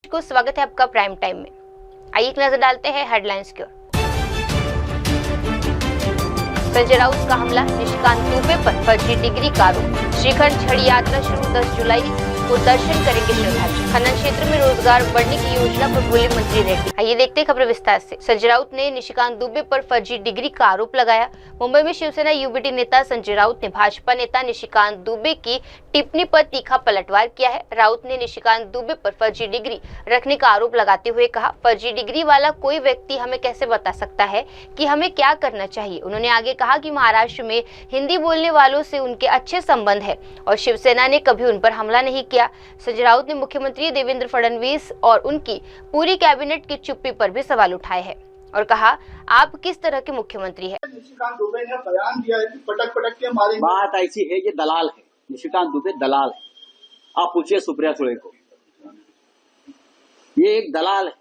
को स्वागत है आपका प्राइम टाइम में। आइए एक नजर डालते हैं हेडलाइंस की ओर। संजय राउत का हमला, निशिकांत दुबे पर फर्जी डिग्री का आरोप। श्रीखंड छड़ी यात्रा शुरू, 10 जुलाई को दर्शन करेंगे श्रद्धालु। खनन क्षेत्र में रोजगार बढ़ने की योजना पर बोले मंत्री रेड्डी। आइए देखते हैं खबर विस्तार से। संजय राउत ने निशिकांत दुबे पर फर्जी डिग्री का आरोप लगाया। मुंबई में शिवसेना यूबीटी नेता संजय राउत ने भाजपा नेता निशिकांत दुबे की टिप्पणी पर तीखा पलटवार किया है। राउत ने निशिकांत दुबे पर फर्जी डिग्री रखने का आरोप लगाते हुए कहा, फर्जी डिग्री वाला कोई व्यक्ति हमें कैसे बता सकता है कि हमें क्या करना चाहिए। उन्होंने आगे कहा कि महाराष्ट्र में हिंदी बोलने वालों से उनके अच्छे संबंध है और शिवसेना ने कभी उन पर हमला नहीं किया। संजय राउत ने मुख्यमंत्री देवेंद्र फडणवीस और उनकी पूरी कैबिनेट की चुप्पी पर भी सवाल उठाए हैं और कहा, आप किस तरह के मुख्यमंत्री हैं। निशिकांत दुबे ने बयान दिया है कि पटक के मारेंगे। बात ऐसी है, ये दलाल है, निशिकांत दुबे दलाल है। आप पूछिए सुप्रिया सुले को, ये एक दलाल है,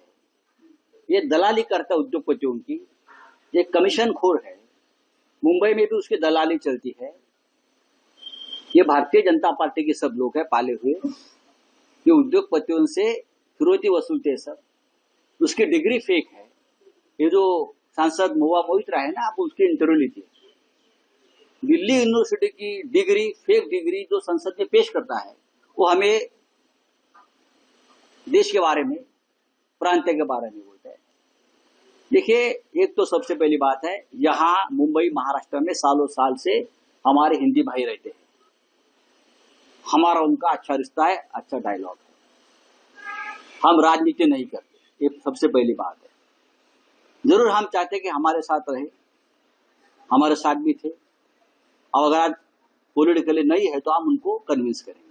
ये दलाली करता है उद्योगपतियों की, ये कमीशन खोर है। मुंबई में भी उसकी दलाली चलती है। ये भारतीय जनता पार्टी के सब लोग हैं पाले हुए, ये उद्योगपतियों से फिरौती वसूलते सब। उसकी डिग्री फेक है। ये जो सांसद महुआ मोहित्रा है ना, आप उसकी इंटरव्यू लीजिए। दिल्ली यूनिवर्सिटी की डिग्री, फेक डिग्री जो संसद में पेश करता है, वो हमें देश के बारे में, प्रांत के बारे में बोलता है। देखिए, एक तो सबसे पहली बात है, यहाँ मुंबई महाराष्ट्र में सालों साल से हमारे हिंदी भाई रहते हैं। हमारा उनका अच्छा रिश्ता है, अच्छा डायलॉग है। हम राजनीति नहीं करते, ये सबसे पहली बात है। जरूर हम चाहते कि हमारे साथ रहे, हमारे साथ भी थे। और अगर आज पॉलिटिकली नहीं है तो हम उनको कन्विंस करेंगे।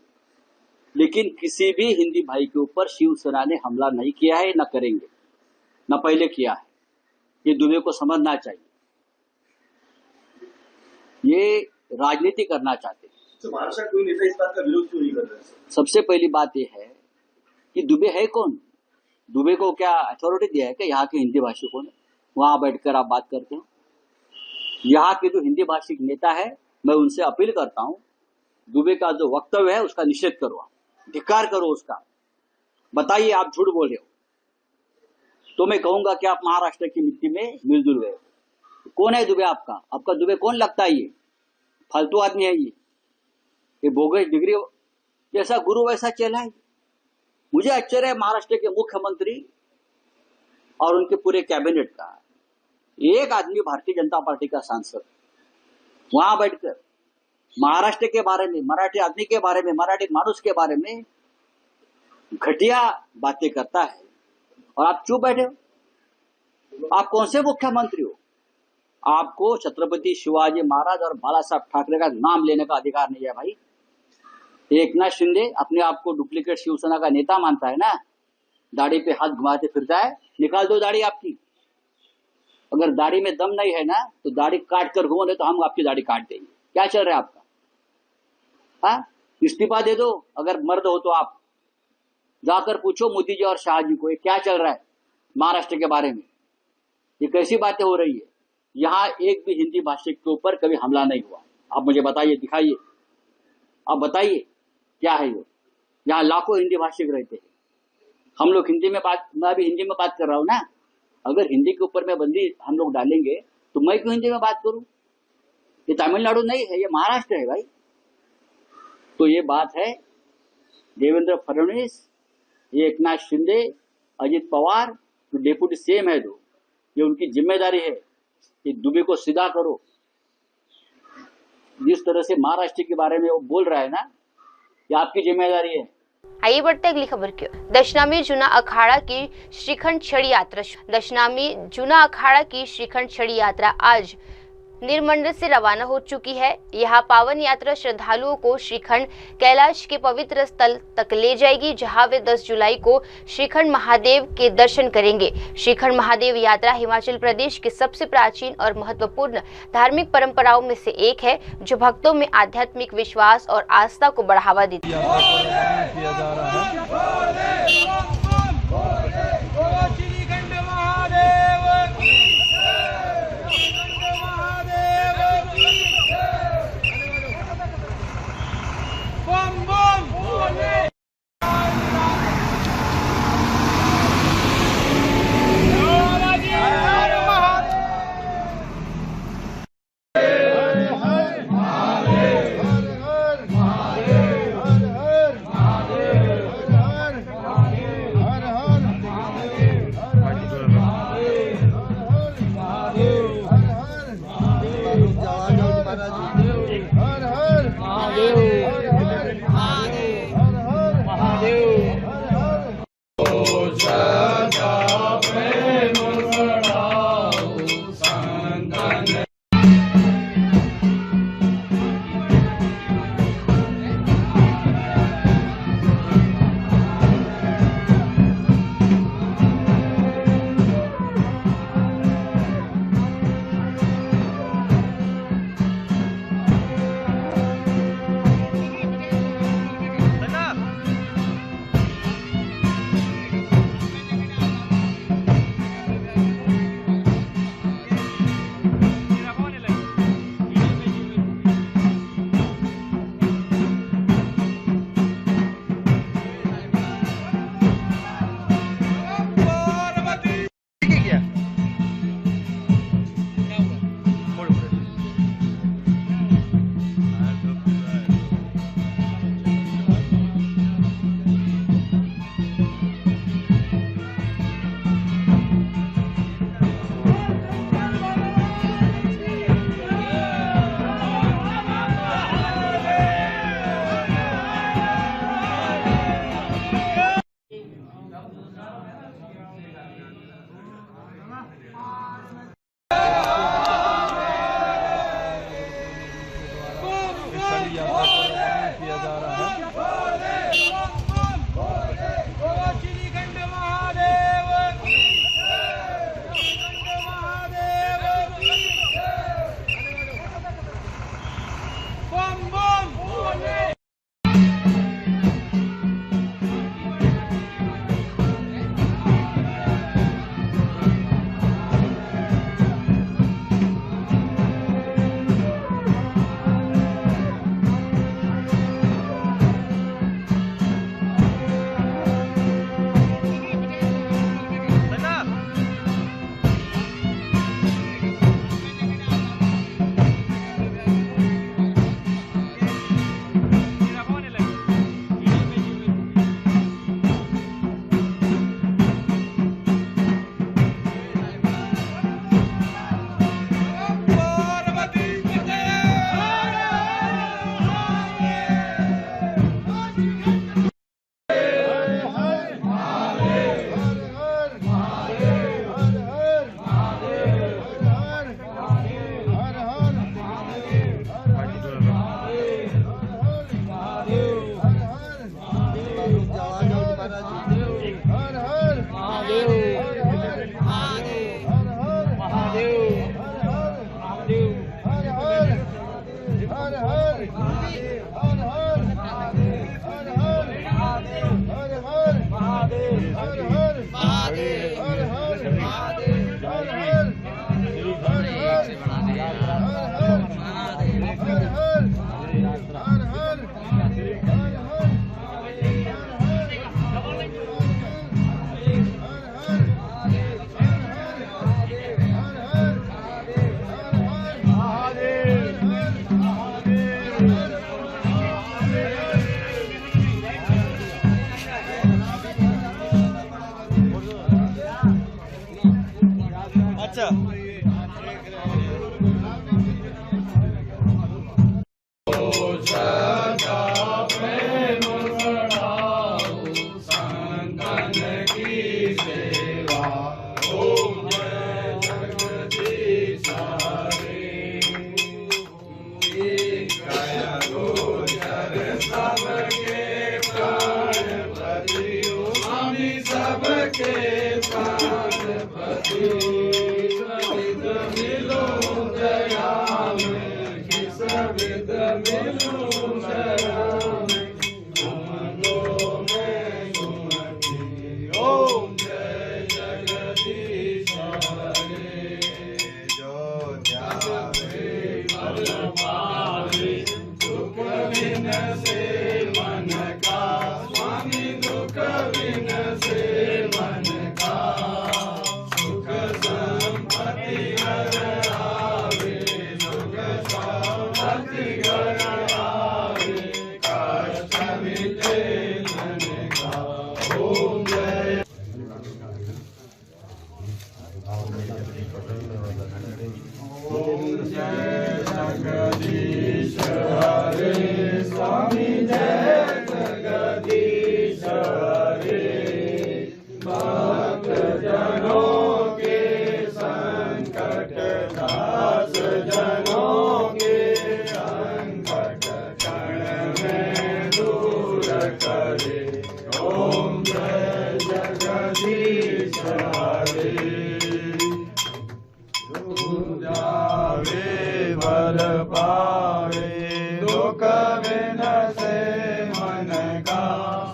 लेकिन किसी भी हिंदी भाई के ऊपर शिवसेना ने हमला नहीं किया है, न करेंगे, न पहले किया है। ये दुबे को समझना चाहिए, ये राजनीति करना चाहते हैं। तो महाराष्ट्र कोई नेता इस बात का विरोध क्यों नहीं कर रहे हैं? सबसे पहली बात यह है कि दुबे है कौन? दुबे को क्या अथॉरिटी दिया है कि यहाँ के हिंदी भाषिकों ने? वहां बैठकर आप बात करते हैं। यहाँ के जो हिंदी भाषिक नेता है, मैं उनसे अपील करता हूं, दुबे का जो वक्तव्य है उसका निषेध करो, धिक्कार करो उसका। बताइए आप झूठ बोल रहे हो तो मैं कहूंगा कि आप महाराष्ट्र की मिट्टी में मिलजुल गए। कौन है दुबे आपका? आपका दुबे कौन लगता है? ये फालतू आदमी है, ये बोगस डिग्री जैसा गुरु वैसा चेला है। मुझे आश्चर्य है महाराष्ट्र के मुख्यमंत्री और उनके पूरे कैबिनेट का। एक आदमी भारतीय जनता पार्टी का सांसद वहां बैठकर महाराष्ट्र के बारे में, मराठी आदमी के बारे में, मराठी मानुस के बारे में घटिया बातें करता है और आप चुप बैठे हो। आप कौन से मुख्यमंत्री हो? आपको छत्रपति शिवाजी महाराज और बाला साहब ठाकरे का नाम लेने का अधिकार नहीं है भाई। एकनाथ शिंदे अपने आप को डुप्लीकेट शिवसेना का नेता मानता है ना, दाढ़ी पे हाथ घुमाते फिरता है। निकाल दो दाढ़ी आपकी। अगर दाढ़ी में दम नहीं है ना तो दाढ़ी काट कर घूमो, नहीं तो हम आपकी दाढ़ी काट देंगे। क्या चल रहा है आपका? हाँ, इस्तीफा दे दो अगर मर्द हो तो। आप जाकर पूछो मोदी जी और शाह जी को, ये क्या चल रहा है महाराष्ट्र के बारे में? ये कैसी बातें हो रही है? यहाँ एक भी हिंदी भाषिक के ऊपर कभी हमला नहीं हुआ। आप मुझे बताइए, दिखाइए, आप बताइए क्या है ये? यहाँ लाखों हिंदी भाषिक रहते हैं। हम लोग हिंदी में बात, मैं भी हिंदी में बात कर रहा हूँ ना। अगर हिंदी के ऊपर में बंदी हम लोग डालेंगे तो मैं क्यों हिंदी में बात करूं? ये तमिलनाडु नहीं है, ये महाराष्ट्र है भाई। तो ये बात है, देवेंद्र फडणवीस, एकनाथ शिंदे, अजित पवार जो डेप्यूटी सीएम है, दो, ये उनकी जिम्मेदारी है कि दुबे को सीधा करो। जिस तरह से महाराष्ट्र के बारे में वो बोल रहा है ना, ये आपकी जिम्मेदारी है। आइए बढ़ते अगली खबर की ओर। दशनामी जूना अखाड़ा की श्रीखंड छड़ी यात्रा। दशनामी जूना अखाड़ा की श्रीखंड छड़ी यात्रा आज निर्मंडल से रवाना हो चुकी है। यहाँ पावन यात्रा श्रद्धालुओं को श्रीखंड कैलाश के पवित्र स्थल तक ले जाएगी, जहाँ वे 10 जुलाई को श्रीखंड महादेव के दर्शन करेंगे। श्रीखंड महादेव यात्रा हिमाचल प्रदेश की सबसे प्राचीन और महत्वपूर्ण धार्मिक परंपराओं में से एक है, जो भक्तों में आध्यात्मिक विश्वास और आस्था को बढ़ावा देती है।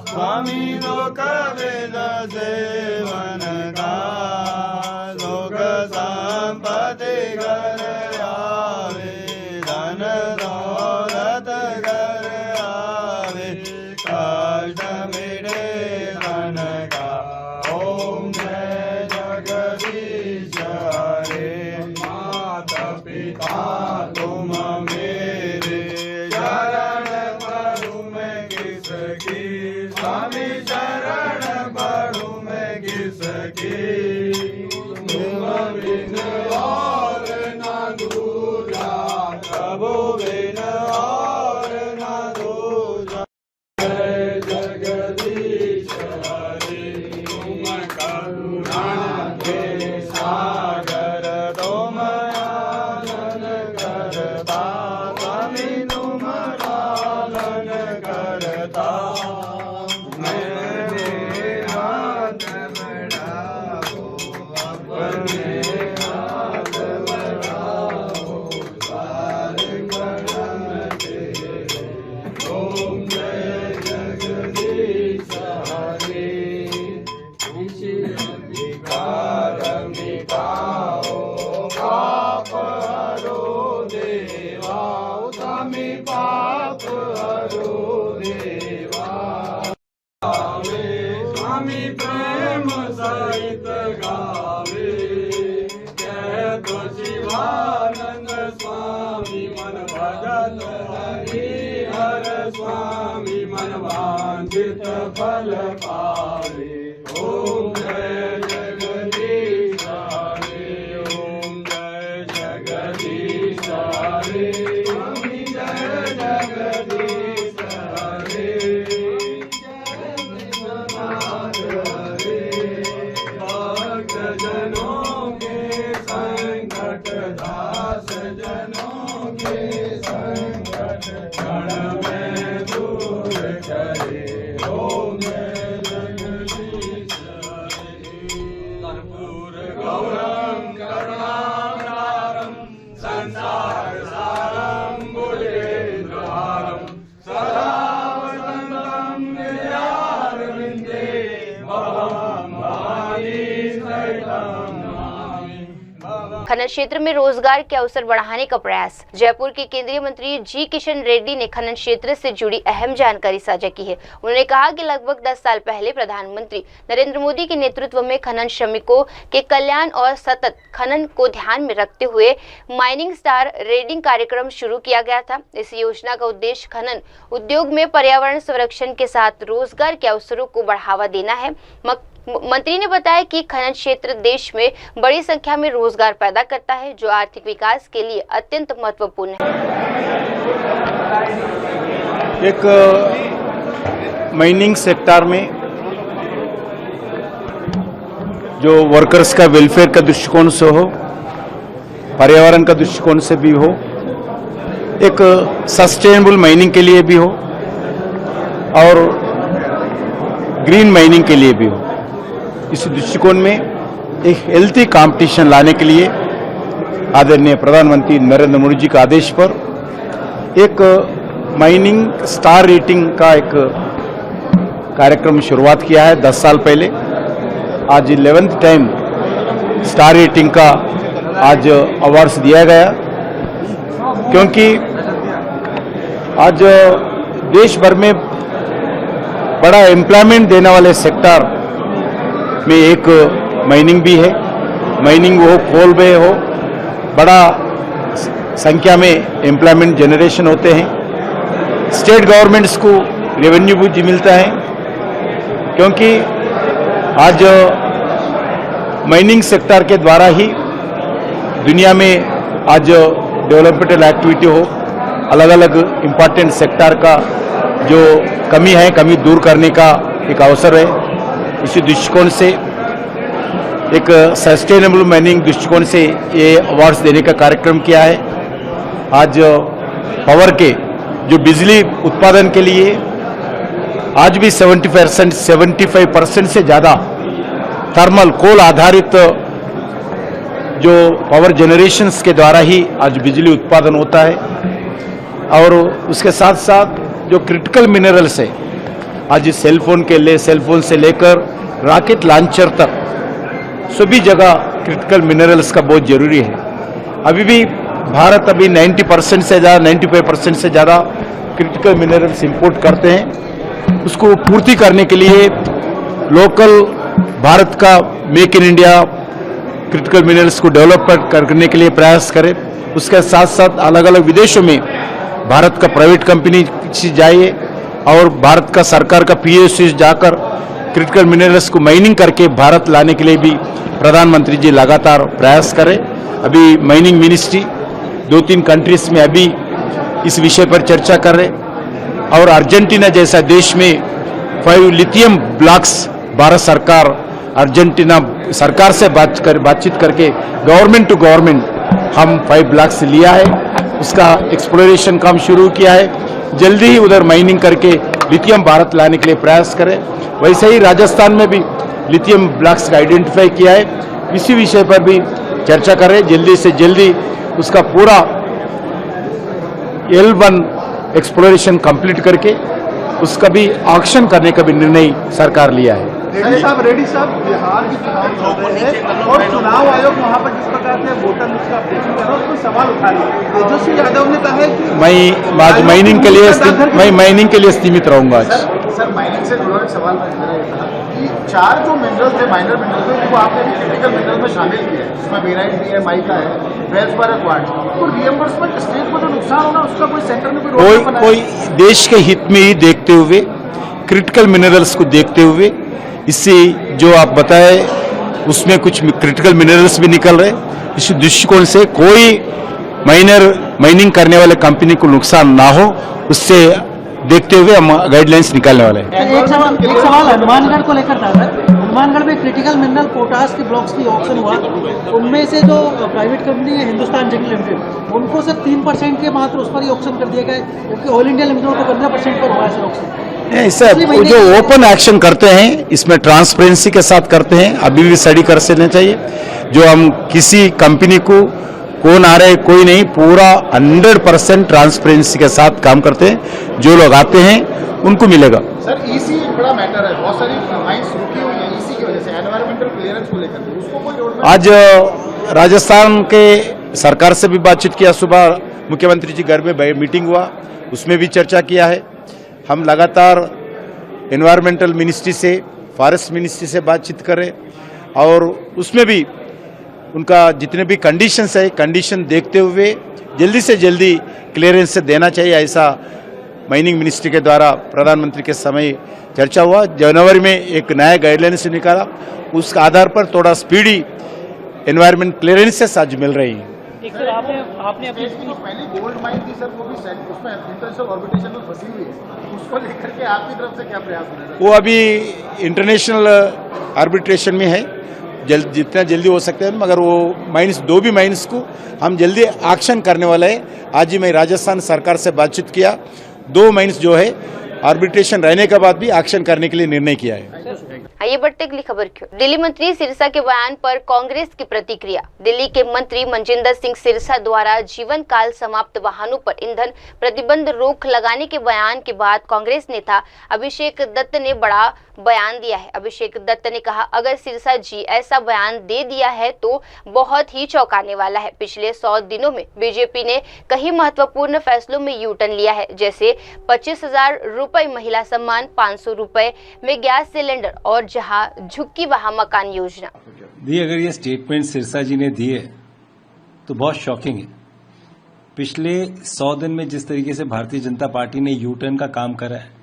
स्वामी लोक विनसे मन का लोक संपत्ति घर आवे धन दौलत घर आवे कष्ट मिटे धन का ओम जय जगदीश हरे माता पिता तुम मेरे चरण पड़ू मैं किसकी स्वामी शरण पड़ू मैं किसकी तुम बिन और न दूजा प्रभु बिन और न दूजा जय जगदीश हरे तुम करुणा के सागर तुम आनंद करता स्वामी तुम लालन करता स्वामी प्रेम सहित गावे कह तो शिवानंद स्वामी मन भजत हरि हर स्वामी मन वांछित फल पावे ओम जय जगदीश हरे ओम जय जगदीश हरे स्वामी जय जगदीश हरे जनों के संकट दास जनों के संकट क्षण में दूर करे ओम जय जगदीश कर्पूर गौरम करुणावतारम संसार सारम भुजगेन्द्रहारम सदा वसंतम हृदयारविंदे भवं भवानी खनन क्षेत्र में रोजगार के अवसर बढ़ाने का प्रयास। जयपुर के केंद्रीय मंत्री जी किशन रेड्डी ने खनन क्षेत्र से जुड़ी अहम जानकारी साझा की है। उन्होंने कहा कि लगभग 10 साल पहले प्रधानमंत्री नरेंद्र मोदी के नेतृत्व में खनन श्रमिकों के कल्याण और सतत खनन को ध्यान में रखते हुए माइनिंग स्टार रेडिंग कार्यक्रम शुरू किया गया था। इस योजना का उद्देश्य खनन उद्योग में पर्यावरण संरक्षण के साथ रोजगार के अवसरों को बढ़ावा देना है। मंत्री ने बताया कि खनन क्षेत्र देश में बड़ी संख्या में रोजगार पैदा करता है, जो आर्थिक विकास के लिए अत्यंत महत्वपूर्ण है। एक माइनिंग सेक्टर में जो वर्कर्स का वेलफेयर का दृष्टिकोण से हो, पर्यावरण का दृष्टिकोण से भी हो, एक सस्टेनेबल माइनिंग के लिए भी हो और ग्रीन माइनिंग के लिए भी हो, इस दृष्टिकोण में एक हेल्थी कंपटीशन लाने के लिए आदरणीय प्रधानमंत्री नरेंद्र मोदी जी के आदेश पर एक माइनिंग स्टार रेटिंग का एक कार्यक्रम शुरुआत किया है 10 साल पहले। आज 11th टाइम स्टार रेटिंग का आज अवार्ड्स दिया गया, क्योंकि आज देश भर में बड़ा एम्प्लॉयमेंट देने वाले सेक्टर में एक माइनिंग भी है। माइनिंग हो, कोल में हो, बड़ा संख्या में एम्प्लॉयमेंट जनरेशन होते हैं। स्टेट गवर्नमेंट्स को रेवेन्यू भी मिलता है, क्योंकि आज माइनिंग सेक्टर के द्वारा ही दुनिया में आज डेवलपमेंटल एक्टिविटी हो, अलग अलग इम्पोर्टेंट सेक्टर का जो कमी है, कमी दूर करने का एक अवसर है। इसी दृष्टिकोण से एक सस्टेनेबल माइनिंग दृष्टिकोण से ये अवार्ड्स देने का कार्यक्रम किया है। आज पावर के जो बिजली उत्पादन के लिए आज भी 75% से ज़्यादा थर्मल कोल आधारित जो पावर जनरेशंस के द्वारा ही आज बिजली उत्पादन होता है। और उसके साथ साथ जो क्रिटिकल मिनरल्स है, आज सेलफोन से लेकर रॉकेट लॉन्चर तक सभी जगह क्रिटिकल मिनरल्स का बहुत जरूरी है। अभी भी भारत 90% से ज़्यादा 95% से ज़्यादा क्रिटिकल मिनरल्स इंपोर्ट करते हैं। उसको पूर्ति करने के लिए लोकल भारत का make in India critical minerals को डेवलप करने के लिए प्रयास करें। उसके साथ साथ अलग अलग विदेशों में भारत का प्राइवेट कंपनी जाइए और भारत का सरकार का PSUs जाकर क्रिटिकल मिनरल्स को माइनिंग करके भारत लाने के लिए भी प्रधानमंत्री जी लगातार प्रयास करें। अभी माइनिंग मिनिस्ट्री 2-3 कंट्रीज में अभी इस विषय पर चर्चा कर रहे और अर्जेंटीना जैसा देश में 5 लिथियम ब्लॉक्स भारत सरकार अर्जेंटीना सरकार से बातचीत करके गवर्नमेंट टू गवर्नमेंट हम 5 ब्लॉक्स लिया है। उसका एक्सप्लोरेशन काम शुरू किया है। जल्दी ही उधर माइनिंग करके लिथियम भारत लाने के लिए प्रयास करें। वैसे ही राजस्थान में भी लिथियम ब्लॉक्स का आइडेंटिफाई किया है। इसी विषय पर भी चर्चा करें। जल्दी से जल्दी उसका पूरा L1 एक्सप्लोरेशन कंप्लीट करके उसका भी ऑक्शन करने का भी निर्णय सरकार लिया है। रेड्डी साहब बिहार के चुनाव चल रहे हैं और चुनाव आयोग वहां पर जिस प्रकार से वोटर लिस्ट का अपडेशन कर रहा है उसमें सवाल उठा रही है। तेजस्वी यादव ने कहा है कि मैं माइनिंग के लिए सीमित रहूंगा आज। सर माइनिंग से जुड़ा एक सवाल मैंने कहा कि 4 जो मिनरल थे माइनर मिनरल थे वो आपने भी क्रिटिकल मिनरल में शामिल किया है, जिसमें बेराइट भी है, माइका है, फेल्सबर्ग क्वार्ट्ज। तो रिएम्बर्समेंट स्टेट को जो नुकसान होना उसका कोई सेंटर में कोई देश के हित में ही देखते हुए क्रिटिकल मिनरल्स को देखते हुए इससे जो आप बताए उसमें कुछ क्रिटिकल मिनरल्स भी निकल रहे, इस दृष्टिकोण से कोई माइनिंग करने वाले कंपनी को नुकसान ना हो उससे देखते हुए हम गाइडलाइंस निकालने वाले हैं। एक सवाल हनुमानगढ़ को लेकर था सर। हनुमानगढ़ में क्रिटिकल मिनरल पोटास के ब्लॉक्स की ऑक्शन हुआ, उनमें से जो प्राइवेट कंपनी है हिंदुस्तान जिंक लिमिटेड उनको सर 3% के मात्र उस पर ही ऑक्शन कर दिया गया, जबकि ऑल इंडिया लिमिटेड को 15% पर हुआ है सर ऑक्शन। सर जो ओपन एक्शन करते हैं इसमें ट्रांसपेरेंसी के साथ करते हैं। अभी भी स्टडी कर लेना चाहिए। जो हम किसी कंपनी को कौन आ रहे कोई नहीं, पूरा 100% ट्रांसपेरेंसी के साथ काम करते हैं। जो लोग आते हैं उनको मिलेगा। सर EC एक बड़ा मैटर है, बहुत सारी माइंस रुकी हुई है EC की वजह से, एनवायरमेंटल क्लियरेंस को लेकर उसको कोई रोड आज राजस्थान के सरकार से भी बातचीत किया। सुबह मुख्यमंत्री जी घर में मीटिंग हुआ, उसमें भी चर्चा किया है। हम लगातार एनवायरमेंटल मिनिस्ट्री से फॉरेस्ट मिनिस्ट्री से बातचीत करें और उसमें भी उनका जितने भी कंडीशंस है कंडीशन देखते हुए जल्दी से जल्दी क्लियरेंस से देना चाहिए, ऐसा माइनिंग मिनिस्ट्री के द्वारा प्रधानमंत्री के समय चर्चा हुआ। जनवरी में एक नया गाइडलाइंस निकाला, उसके आधार पर थोड़ा स्पीडी एनवायरमेंट क्लियरेंसेस आज मिल रही हैं। आपने अपनी पहली गोल्ड माइन थी सर, वो भी उसमें इंटरनेशनल ऑर्बिटेशन में फंसी हुई है, उसको लेकर के आपकी तरफ से क्या प्रयास हो रहा है? वो अभी इंटरनेशनल आर्बिट्रेशन में है, जितना जल्दी हो सकता है, मगर वो माइंस 2 भी माइंस को हम जल्दी एक्शन करने वाले हैं। आज ही मैं राजस्थान सरकार से बातचीत किया, 2 माइंस जो है आर्बिट्रेशन रहने के बाद भी एक्शन करने के लिए निर्णय किया है। आइए बढ़ते अगली खबर की ओर। दिल्ली मंत्री सिरसा के बयान पर कांग्रेस की प्रतिक्रिया। दिल्ली के मंत्री मनजिंदर सिंह सिरसा द्वारा जीवन काल समाप्त वाहनों पर ईंधन प्रतिबंध रोक लगाने के बयान के बाद कांग्रेस नेता अभिषेक दत्त ने बड़ा बयान दिया है। अभिषेक दत्त ने कहा, अगर सिरसा जी ऐसा बयान दे दिया है तो बहुत ही चौंकाने वाला है। पिछले 100 दिनों में बीजेपी ने कई महत्वपूर्ण फैसलों में यू टर्न लिया है, जैसे 25,000 रुपए महिला सम्मान, 500 रुपए में गैस सिलेंडर और जहां झुग्गी वहां मकान योजना। दी अगर ये स्टेटमेंट सिरसा जी ने दिए तो बहुत शॉकिंग है। पिछले 100 दिन में जिस तरीके से भारतीय जनता पार्टी ने यू टर्न का काम करा है,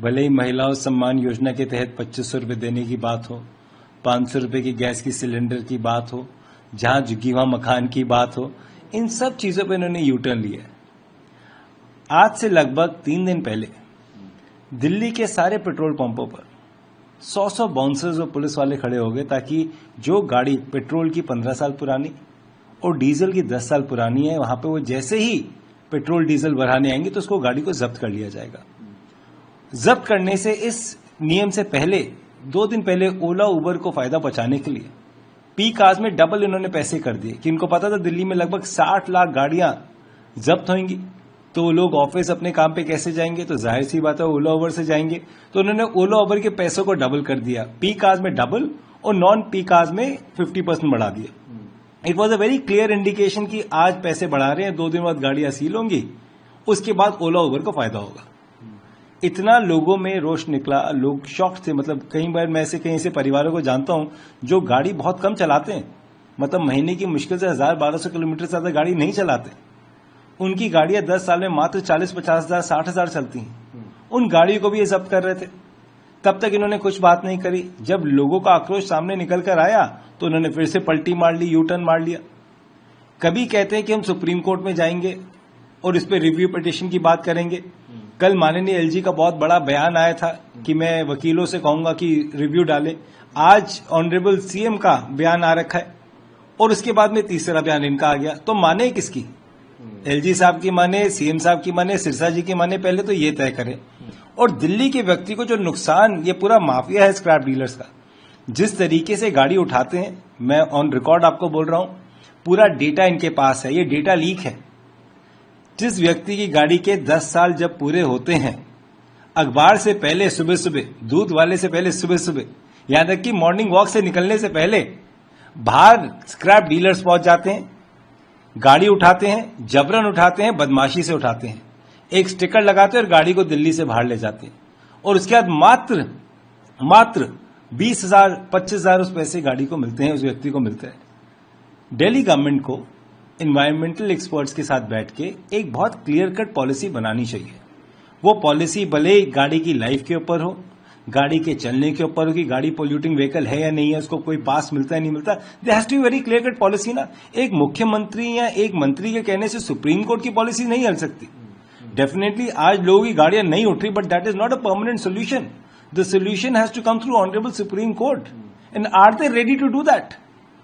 भले ही महिलाओं सम्मान योजना के तहत 2500 रुपये देने की बात हो, 500 रुपये की गैस की सिलेंडर की बात हो, जहां झुग्गी वहां मकान की बात हो, इन सब चीजों पर इन्होंने यू टर्न लिया है। आज से लगभग 3 दिन पहले दिल्ली के सारे पेट्रोल पंपों पर 100 बाउंसर्स और पुलिस वाले खड़े हो गए ताकि जो गाड़ी पेट्रोल की 15 साल पुरानी और डीजल की 10 साल पुरानी है, वहां पे वो जैसे ही पेट्रोल डीजल बढ़ाने आएंगे तो उसको गाड़ी को जब्त कर लिया जाएगा। जब्त करने से इस नियम से पहले 2 दिन पहले ओला उबर को फायदा पहुंचाने के लिए पीक आवर्स में डबल इन्होंने पैसे कर दिए कि इनको पता था दिल्ली में लगभग 60 लाख गाड़ियां जब्त होंगी, तो लोग ऑफिस अपने काम पे कैसे जाएंगे, तो जाहिर सी बात है ओला उबर से जाएंगे। तो उन्होंने ओला उबर के पैसों को डबल कर दिया, पीक आवर्स में डबल और नॉन पीक आवर्स में 50% बढ़ा दिया। It was a very clear indication कि आज पैसे बढ़ा रहे हैं, 2 दिन बाद गाड़ियां सील होंगी, उसके बाद ओला उबर को फायदा होगा। इतना लोगों में रोष निकला, लोग शॉक थे। मतलब कई बार मैं ऐसे कहीं से परिवारों को जानता हूं जो गाड़ी बहुत कम चलाते हैं, मतलब महीने की मुश्किल से 1000-1200 किलोमीटर से ज्यादा गाड़ी नहीं चलाते, उनकी गाड़ियां 10 साल में मात्र 40-50 हजार 60 हजार चलती हैं। उन गाड़ियों को भी ये जब्त कर रहे थे। तब तक इन्होंने कुछ बात नहीं करी। जब लोगों का आक्रोश सामने निकल कर आया तो उन्होंने फिर से पलटी मार ली, यू टर्न मार लिया। कभी कहते हैं कि हम सुप्रीम कोर्ट में जाएंगे और इस पर रिव्यू पिटीशन की बात करेंगे। कल माननीय एलजी का बहुत बड़ा बयान आया था कि मैं वकीलों से कहूंगा कि रिव्यू डालें। आज ऑनरेबल सीएम का बयान आ रखा है और उसके बाद में तीसरा बयान इनका आ गया। तो माने किसकी? एलजी साहब की माने, सीएम साहब की माने, सिरसा जी की माने? पहले तो ये तय करें। और दिल्ली के व्यक्ति को जो नुकसान, ये पूरा माफिया है स्क्रैप डीलर्स का, जिस तरीके से गाड़ी उठाते हैं, मैं ऑन रिकॉर्ड आपको बोल रहा हूं, पूरा डेटा इनके पास है, ये डेटा लीक है। जिस व्यक्ति की गाड़ी के 10 साल जब पूरे होते हैं, अखबार से पहले सुबह सुबह, दूध वाले से पहले सुबह सुबह, यहां तक कि मॉर्निंग वॉक से निकलने से पहले बाहर स्क्रैप डीलर्स पहुंच जाते हैं, गाड़ी उठाते हैं, जबरन उठाते हैं, बदमाशी से उठाते हैं, एक स्टिकर लगाते हैं और गाड़ी को दिल्ली से बाहर ले जाते हैं। और उसके बाद मात्र 20,000 25,000 उस पैसे गाड़ी को मिलते हैं, उस व्यक्ति को मिलते हैं। दिल्ली गवर्नमेंट को इन्वायरमेंटल एक्सपर्ट्स के साथ बैठ के एक बहुत क्लियर कट पॉलिसी बनानी चाहिए। वो पॉलिसी भले गाड़ी की लाइफ के ऊपर हो, गाड़ी के चलने के ऊपर हो कि गाड़ी पोल्यूटिंग व्हीकल है या नहीं है, उसको कोई पास मिलता है नहीं मिलता। There has to be very clear cut policy ना। एक मुख्यमंत्री या एक मंत्री के कहने से सुप्रीम कोर्ट की पॉलिसी नहीं हल सकती। डेफिनेटली आज लोगों की गाड़ियां नहीं उठ रही, but that is not a permanent solution. The solution has to come through honourable supreme court, and are they ready to do that?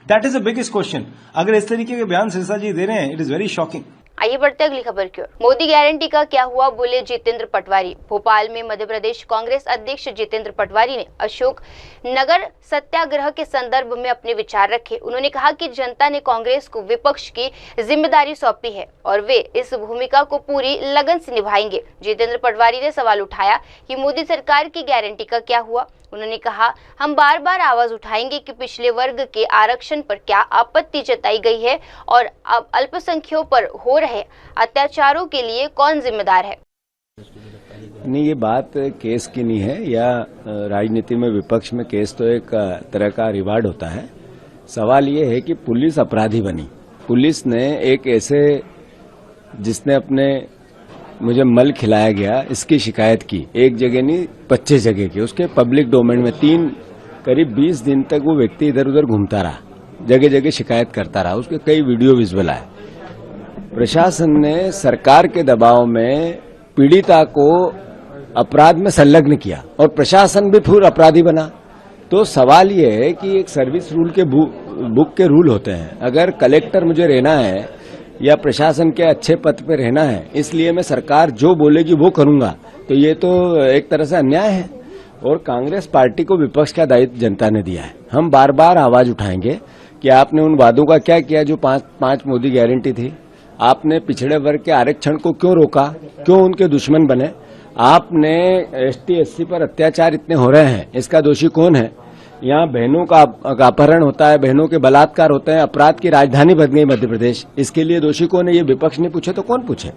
That is the biggest question. अगर इस तरीके के बयान सिरसा जी दे रहे हैं, इट इज वेरी शॉकिंग। आइए बढ़ते अगली खबर की ओर। मोदी गारंटी का क्या हुआ, बोले जितेंद्र पटवारी। भोपाल में मध्य प्रदेश कांग्रेस अध्यक्ष जितेंद्र पटवारी ने अशोक नगर सत्याग्रह के संदर्भ में अपने विचार रखे। उन्होंने कहा कि जनता ने कांग्रेस को विपक्ष की जिम्मेदारी सौंपी है और वे इस भूमिका को पूरी लगन से निभाएंगे। जितेंद्र पटवारी ने सवाल उठाया कि मोदी सरकार की गारंटी का क्या हुआ। उन्होंने कहा, हम बार बार आवाज उठाएंगे कि पिछले वर्ग के आरक्षण पर क्या आपत्ति जताई गई है और अब अल्पसंख्यकों पर हो रहे अत्याचारों के लिए कौन जिम्मेदार है। नहीं, ये बात केस की नहीं है, या राजनीति में विपक्ष में केस तो एक तरह का रिवार्ड होता है। सवाल ये है कि पुलिस अपराधी बनी। पुलिस ने एक ऐसे, जिसने अपने मुझे मल खिलाया गया इसकी शिकायत की, एक जगह नहीं 25 जगह की, उसके पब्लिक डोमेन में करीब 20 दिन तक वो व्यक्ति इधर उधर घूमता रहा, जगह जगह शिकायत करता रहा, उसके कई वीडियो विजुअल आए। प्रशासन ने सरकार के दबाव में पीड़िता को अपराध में संलग्न किया और प्रशासन भी फिर अपराधी बना। तो सवाल ये है कि एक सर्विस रूल के बुक के रूल होते हैं। अगर कलेक्टर मुझे रहना है या प्रशासन के अच्छे पद पे रहना है, इसलिए मैं सरकार जो बोलेगी वो करूंगा, तो ये तो एक तरह से अन्याय है। और कांग्रेस पार्टी को विपक्ष का दायित्व जनता ने दिया है। हम बार बार आवाज उठाएंगे कि आपने उन वादों का क्या किया जो पांच मोदी गारंटी थी। आपने पिछड़े वर्ग के आरक्षण को क्यों रोका, क्यों उनके दुश्मन बने? आपने ST SC पर अत्याचार इतने हो रहे हैं, इसका दोषी कौन है? यहाँ बहनों का अपहरण होता है, बहनों के बलात्कार होते हैं, अपराध की राजधानी बन गई मध्य प्रदेश, इसके लिए दोषी कौन है? ये विपक्ष ने पूछे तो कौन पूछे?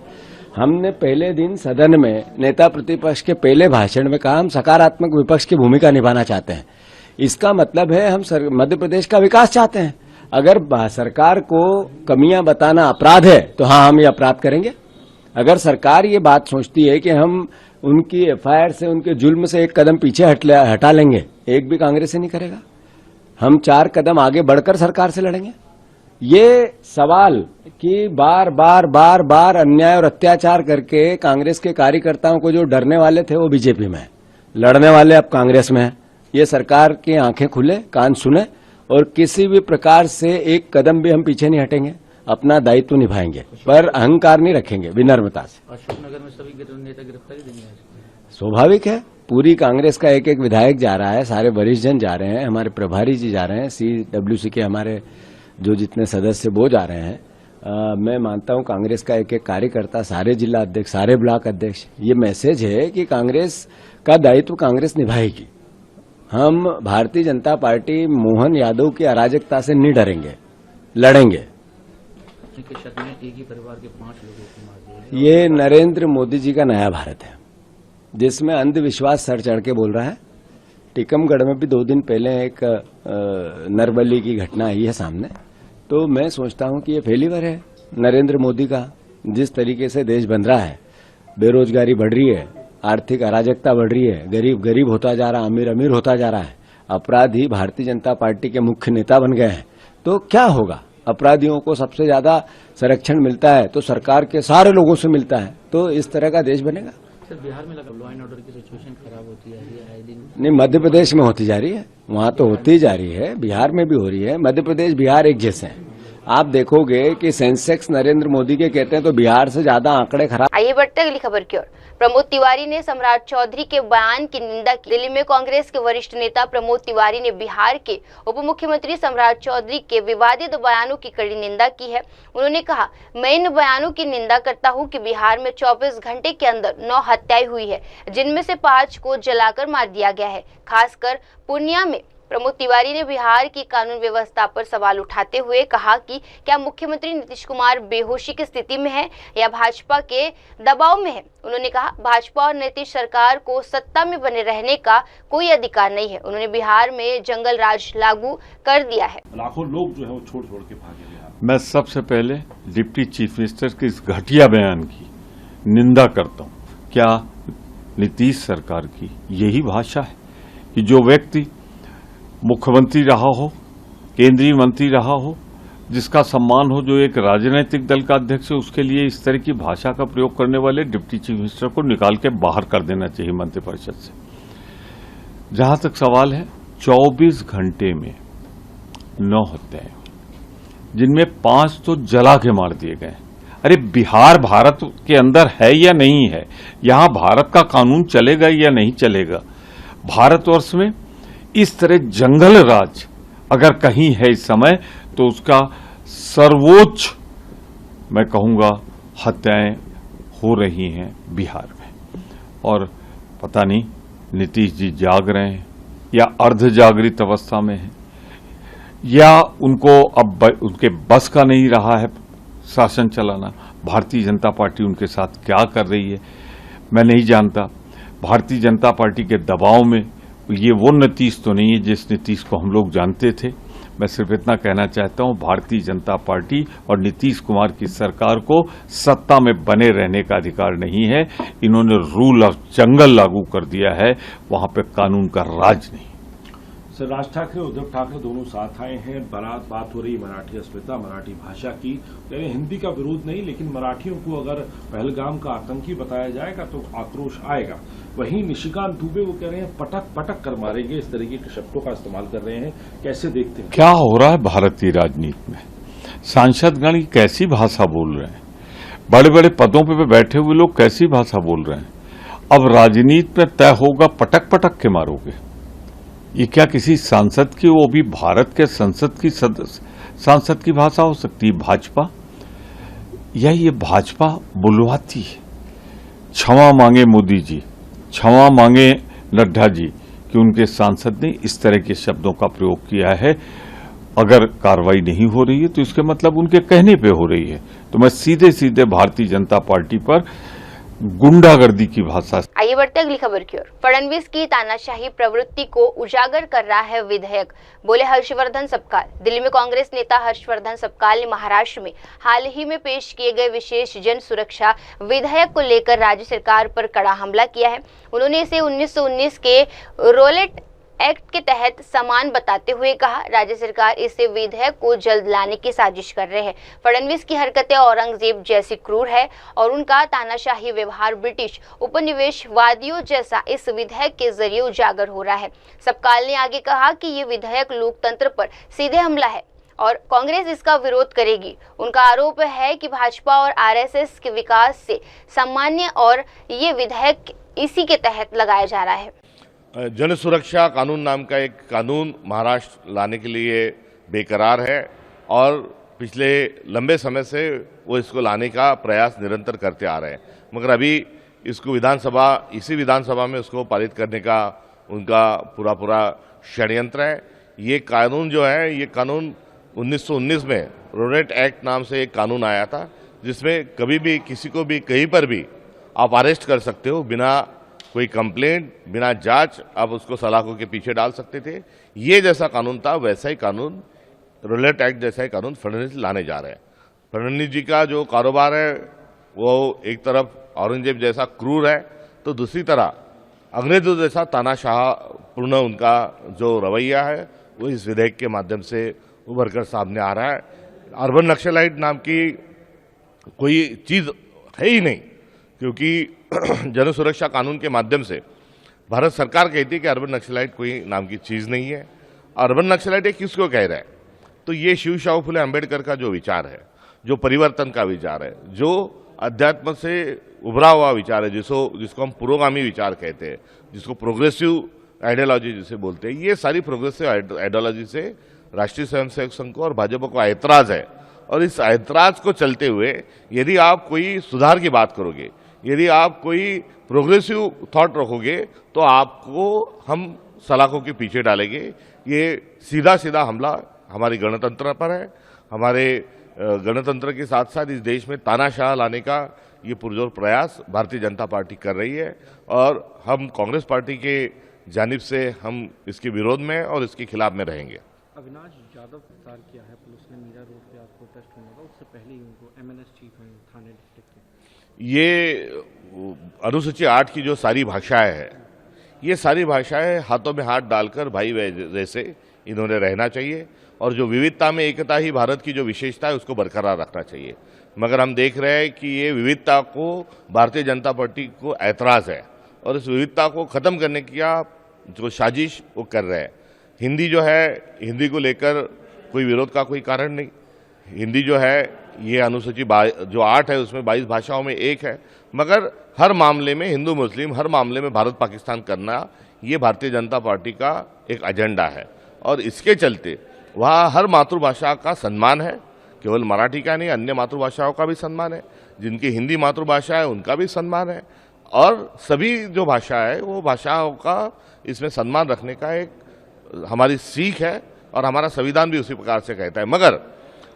हमने पहले दिन सदन में नेता प्रतिपक्ष के पहले भाषण में कहा, हम सकारात्मक विपक्ष की भूमिका निभाना चाहते हैं। इसका मतलब है हम मध्य प्रदेश का विकास चाहते हैं। अगर सरकार को कमियां बताना अपराध है तो हाँ, हम ये अपराध करेंगे। अगर सरकार ये बात सोचती है कि हम उनकी FIR से, उनके जुल्म से एक कदम पीछे हटा लेंगे, एक भी कांग्रेस से नहीं करेगा। हम 4 कदम आगे बढ़कर सरकार से लड़ेंगे। ये सवाल कि बार अन्याय और अत्याचार करके कांग्रेस के कार्यकर्ताओं को जो डरने वाले थे वो बीजेपी में है, लड़ने वाले अब कांग्रेस में है। ये सरकार की आंखें खुले, कान सुने और किसी भी प्रकार से एक कदम भी हम पीछे नहीं हटेंगे, अपना दायित्व निभाएंगे, पर अहंकार नहीं रखेंगे, विनम्रता से। अशोकनगर में सभी नेता गिरफ्तारी देंगे आज। स्वाभाविक है, पूरी कांग्रेस का एक एक विधायक जा रहा है, सारे वरिष्ठ जन जा रहे हैं, हमारे प्रभारी जी जा रहे हैं, CWC के हमारे जो जितने सदस्य वो जा रहे हैं। मैं मानता हूं कांग्रेस का एक एक कार्यकर्ता, सारे जिला अध्यक्ष, सारे ब्लॉक अध्यक्ष, ये मैसेज है कि कांग्रेस का दायित्व कांग्रेस निभाएगी। हम भारतीय जनता पार्टी मोहन यादव की अराजकता से नहीं डरेंगे, लड़ेंगे। के शक में एक ही परिवार के 5 लोगों को मार दिया। ये नरेंद्र मोदी जी का नया भारत है, जिसमें अंधविश्वास सर चढ़ के बोल रहा है। टीकमगढ़ में भी 2 दिन पहले एक नरबली की घटना आई है सामने, तो मैं सोचता हूं कि ये फेलिवर है नरेंद्र मोदी का। जिस तरीके से देश बन रहा है, बेरोजगारी बढ़ रही है, आर्थिक अराजकता बढ़ रही है, गरीब गरीब होता जा रहा है, अमीर अमीर होता जा रहा है, अपराधी भारतीय जनता पार्टी के मुख्य नेता बन गए हैं, तो क्या होगा? अपराधियों को सबसे ज्यादा संरक्षण मिलता है तो सरकार के सारे लोगों से मिलता है, तो इस तरह का देश बनेगा। सर, बिहार में लगा लॉ एंड ऑर्डर की सिचुएशन खराब होती है आए दिन। नहीं, मध्य प्रदेश में होती जा रही है, वहां तो होती जा रही है, बिहार में भी हो रही है। मध्य प्रदेश बिहार एक जैसे हैं। आप देखोगे कि सेंसेक्स नरेंद्र मोदी के कहते हैं तो बिहार से ज्यादा आंकड़े खराब। आइए बढ़ते अगली खबर की ओर। प्रमोद तिवारी ने सम्राट चौधरी के बयान की निंदा की। दिल्ली में कांग्रेस के वरिष्ठ नेता प्रमोद तिवारी ने बिहार के उप मुख्यमंत्री सम्राट चौधरी के विवादित बयानों की कड़ी निंदा की है। उन्होंने कहा, मैं इन बयानों की निंदा करता हूं कि बिहार में 24 घंटे के अंदर 9 हत्याएं हुई है, जिनमें से 5 को जलाकर मार दिया गया है, खासकर पूर्णिया में। प्रमोद तिवारी ने बिहार की कानून व्यवस्था पर सवाल उठाते हुए कहा कि क्या मुख्यमंत्री नीतीश कुमार बेहोशी की स्थिति में है या भाजपा के दबाव में है। उन्होंने कहा, भाजपा और नीतीश सरकार को सत्ता में बने रहने का कोई अधिकार नहीं है। उन्होंने बिहार में जंगल राज लागू कर दिया है। लाखों लोग जो है वो छोड़ छोड़ के भागे बिहार। मैं सबसे पहले डिप्टी चीफ मिनिस्टर के इस घटिया बयान की निंदा करता हूँ। क्या नीतीश सरकार की यही भाषा है कि जो व्यक्ति मुख्यमंत्री रहा हो, केंद्रीय मंत्री रहा हो, जिसका सम्मान हो, जो एक राजनीतिक दल का अध्यक्ष है, उसके लिए इस तरह की भाषा का प्रयोग करने वाले डिप्टी चीफ मिनिस्टर को निकाल के बाहर कर देना चाहिए मंत्रिपरिषद से। जहां तक सवाल है, 24 घंटे में 9 हत्याएं, जिनमें 5 तो जला के मार दिए गए। अरे बिहार भारत के अंदर है या नहीं है? यहां भारत का कानून चलेगा या नहीं चलेगा? भारतवर्ष में इस तरह जंगल राज अगर कहीं है इस समय, तो उसका सर्वोच्च मैं कहूंगा हत्याएं हो रही हैं बिहार में। और पता नहीं नीतीश जी जाग रहे हैं या अर्ध जागृत अवस्था में हैं, या उनको अब उनके बस का नहीं रहा है शासन चलाना। भारतीय जनता पार्टी उनके साथ क्या कर रही है मैं नहीं जानता। भारतीय जनता पार्टी के दबाव में ये वो नीतीश तो नहीं है जिस नीतीश को हम लोग जानते थे। मैं सिर्फ इतना कहना चाहता हूं, भारतीय जनता पार्टी और नीतीश कुमार की सरकार को सत्ता में बने रहने का अधिकार नहीं है। इन्होंने रूल ऑफ जंगल लागू कर दिया है, वहां पे कानून का राज नहीं। सर, राज ठाकरे उद्धव ठाकरे दोनों साथ आए हैं। बात हो रही मराठी अस्मिता, मराठी भाषा की। हिंदी का विरोध नहीं, लेकिन मराठियों को अगर पहलगाम का आतंकी बताया जाएगा तो आक्रोश आएगा। वहीं निशिकांत दुबे वो कह रहे हैं पटक पटक कर मारेंगे, इस तरीके के शब्दों का इस्तेमाल कर रहे हैं। कैसे देखते हैं क्या हो रहा है भारतीय राजनीति में? सांसदगण कैसी भाषा बोल रहे हैं? बड़े बड़े पदों पे बैठे हुए लोग कैसी भाषा बोल रहे हैं? अब राजनीति में तय होगा पटक पटक के मारोगे। ये क्या किसी सांसद की, वो भी भारत के संसद की सांसद की भाषा हो सकती है? भाजपा या ये भाजपा बुलवाती है। क्षमा मांगे मोदी जी, क्षमा मांगे नड्डा जी कि उनके सांसद ने इस तरह के शब्दों का प्रयोग किया है। अगर कार्रवाई नहीं हो रही है तो इसके मतलब उनके कहने पे हो रही है। तो मैं सीधे सीधे भारतीय जनता पार्टी पर गुंडागर्दी की भाषा। आइए बढ़ते अगली खबर की ओर। फडणवीस की तानाशाही प्रवृत्ति को उजागर कर रहा है विधेयक, बोले हर्षवर्धन सपकाल। दिल्ली में कांग्रेस नेता हर्षवर्धन सपकाल ने महाराष्ट्र में हाल ही में पेश किए गए विशेष जन सुरक्षा विधेयक को लेकर राज्य सरकार पर कड़ा हमला किया है। उन्होंने इसे 1919 के रोलेट एक्ट के तहत समान बताते हुए कहा, राज्य सरकार इस विधेयक को जल्द लाने की साजिश कर रहे हैं। फडणवीस की हरकतें औरंगजेब जैसी क्रूर है और उनका तानाशाही व्यवहार ब्रिटिश उपनिवेशवादियों जैसा इस विधेयक के जरिए उजागर हो रहा है। सबकाल ने आगे कहा कि ये विधेयक लोकतंत्र पर सीधे हमला है और कांग्रेस इसका विरोध करेगी। उनका आरोप है कि भाजपा और आरएसएस के विकास से सामान्य और ये विधेयक इसी के तहत लगाया जा रहा है। जन सुरक्षा कानून नाम का एक कानून महाराष्ट्र लाने के लिए बेकरार है और पिछले लंबे समय से वो इसको लाने का प्रयास निरंतर करते आ रहे हैं, मगर अभी इसको इसी विधानसभा में उसको पारित करने का उनका पूरा षड्यंत्र है। ये कानून जो है, ये कानून 1919 में रोडेट एक्ट नाम से एक कानून आया था, जिसमें कभी भी किसी को भी कहीं पर भी आप अरेस्ट कर सकते हो, बिना कोई कंप्लेंट, बिना जांच आप उसको सलाखों के पीछे डाल सकते थे। ये जैसा कानून था वैसा ही कानून, रोडेट एक्ट जैसा ही कानून फडणवीस लाने जा रहे हैं। फडणवीस जी का जो कारोबार है वो एक तरफ औरंगजेब जैसा क्रूर है, तो दूसरी तरह अंग्रेजों जैसा तानाशाहपूर्ण उनका जो रवैया है वो इस विधेयक के माध्यम से उभर कर सामने आ रहा है। अर्बन नक्सलाइट नाम की कोई चीज है ही नहीं, क्योंकि जन सुरक्षा कानून के माध्यम से भारत सरकार कहती है कि अर्बन नक्सलाइट कोई नाम की चीज नहीं है। अर्बन नक्सलाइट एक किसको कह रहा है? तो ये शिव शाहू फुले अम्बेडकर का जो विचार है, जो परिवर्तन का विचार है, जो अध्यात्म से उभरा हुआ विचार है, जिसको हम पुरोगामी विचार कहते हैं, जिसको प्रोग्रेसिव आइडियोलॉजी जिसे बोलते हैं, ये सारी प्रोग्रेसिव आइडियोलॉजी से राष्ट्रीय स्वयंसेवक संघ को और भाजपा को ऐतराज है। और इस ऐतराज को चलते हुए यदि आप कोई सुधार की बात करोगे, यदि आप कोई प्रोग्रेसिव थॉट रखोगे, तो आपको हम सलाखों के पीछे डालेंगे। ये सीधा हमला हमारे गणतंत्र पर है। हमारे गणतंत्र के साथ साथ इस देश में तानाशाह लाने का ये पुरजोर प्रयास भारतीय जनता पार्टी कर रही है और हम कांग्रेस पार्टी के जानिब से हम इसके विरोध में और इसके खिलाफ में रहेंगे। अविनाश यादव गिरफ्तार किया है पुलिस ने, मीरा रोड पे आज प्रोटेस्ट होने का, उससे पहले ही उनको एमएनएस चीफ हैं थाने डिस्ट्रिक्ट के। ये अनुसूची 8 की जो सारी भाषाएं हैं, ये सारी भाषाएं हाथों में हाथ डालकर भाई जैसे इन्होंने रहना चाहिए और जो विविधता में एकता ही भारत की जो विशेषता है उसको बरकरार रखना चाहिए। मगर हम देख रहे हैं कि ये विविधता को भारतीय जनता पार्टी को ऐतराज है और इस विविधता को खत्म करने की जो साजिश वो कर रहे हैं। हिंदी जो है, हिंदी को लेकर कोई विरोध का कोई कारण नहीं। हिंदी जो है ये अनुसूची जो 8 है उसमें 22 भाषाओं में एक है, मगर हर मामले में हिंदू मुस्लिम, हर मामले में भारत पाकिस्तान करना ये भारतीय जनता पार्टी का एक एजेंडा है और इसके चलते वहाँ हर मातृभाषा का सम्मान है, केवल मराठी का नहीं, अन्य मातृभाषाओं का भी सम्मान है, जिनकी हिंदी मातृभाषा है उनका भी सम्मान है और सभी जो भाषा है वो भाषाओं का इसमें सम्मान रखने का एक हमारी सीख है और हमारा संविधान भी उसी प्रकार से कहता है। मगर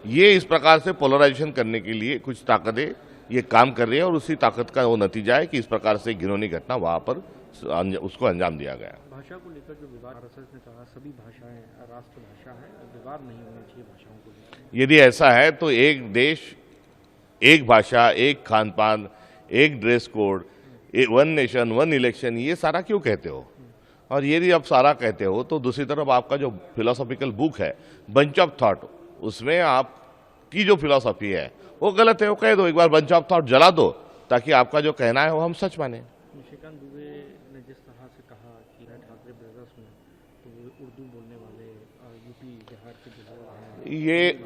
ये इस प्रकार से पोलराइजेशन करने के लिए कुछ ताकतें ये काम कर रही है और उसी ताकत का वो नतीजा है कि इस प्रकार से घिनौनी घटना वहाँ पर उसको अंजाम दिया गया। भाषा को लेकर जो विवाद, आरएसएस ने कहा सभी भाषाएं राष्ट्रभाषा है, विवाद नहीं होना चाहिए भाषाओं को लेकर। यदि ऐसा है तो एक देश, एक भाषा, एक खान पान, एक dress code, one nation one election, ये सारा क्यों कहते हो? और यदि आप सारा कहते हो तो दूसरी तरफ आपका जो फिलोसॉफिकल बुक है बंच ऑफ थॉट, उसमें आपकी जो फिलोसॉफी है वो गलत है, वो कह दो। एक बार बंच ऑफ थॉट जला दो ताकि आपका जो कहना है वो हम सच माने। निशिकांत दुबे ने जिस तरह से कहा कि ठाकरे ब्रदर्स में तो वो उर्दू बोलने वाले यूपी बिहार के जो ये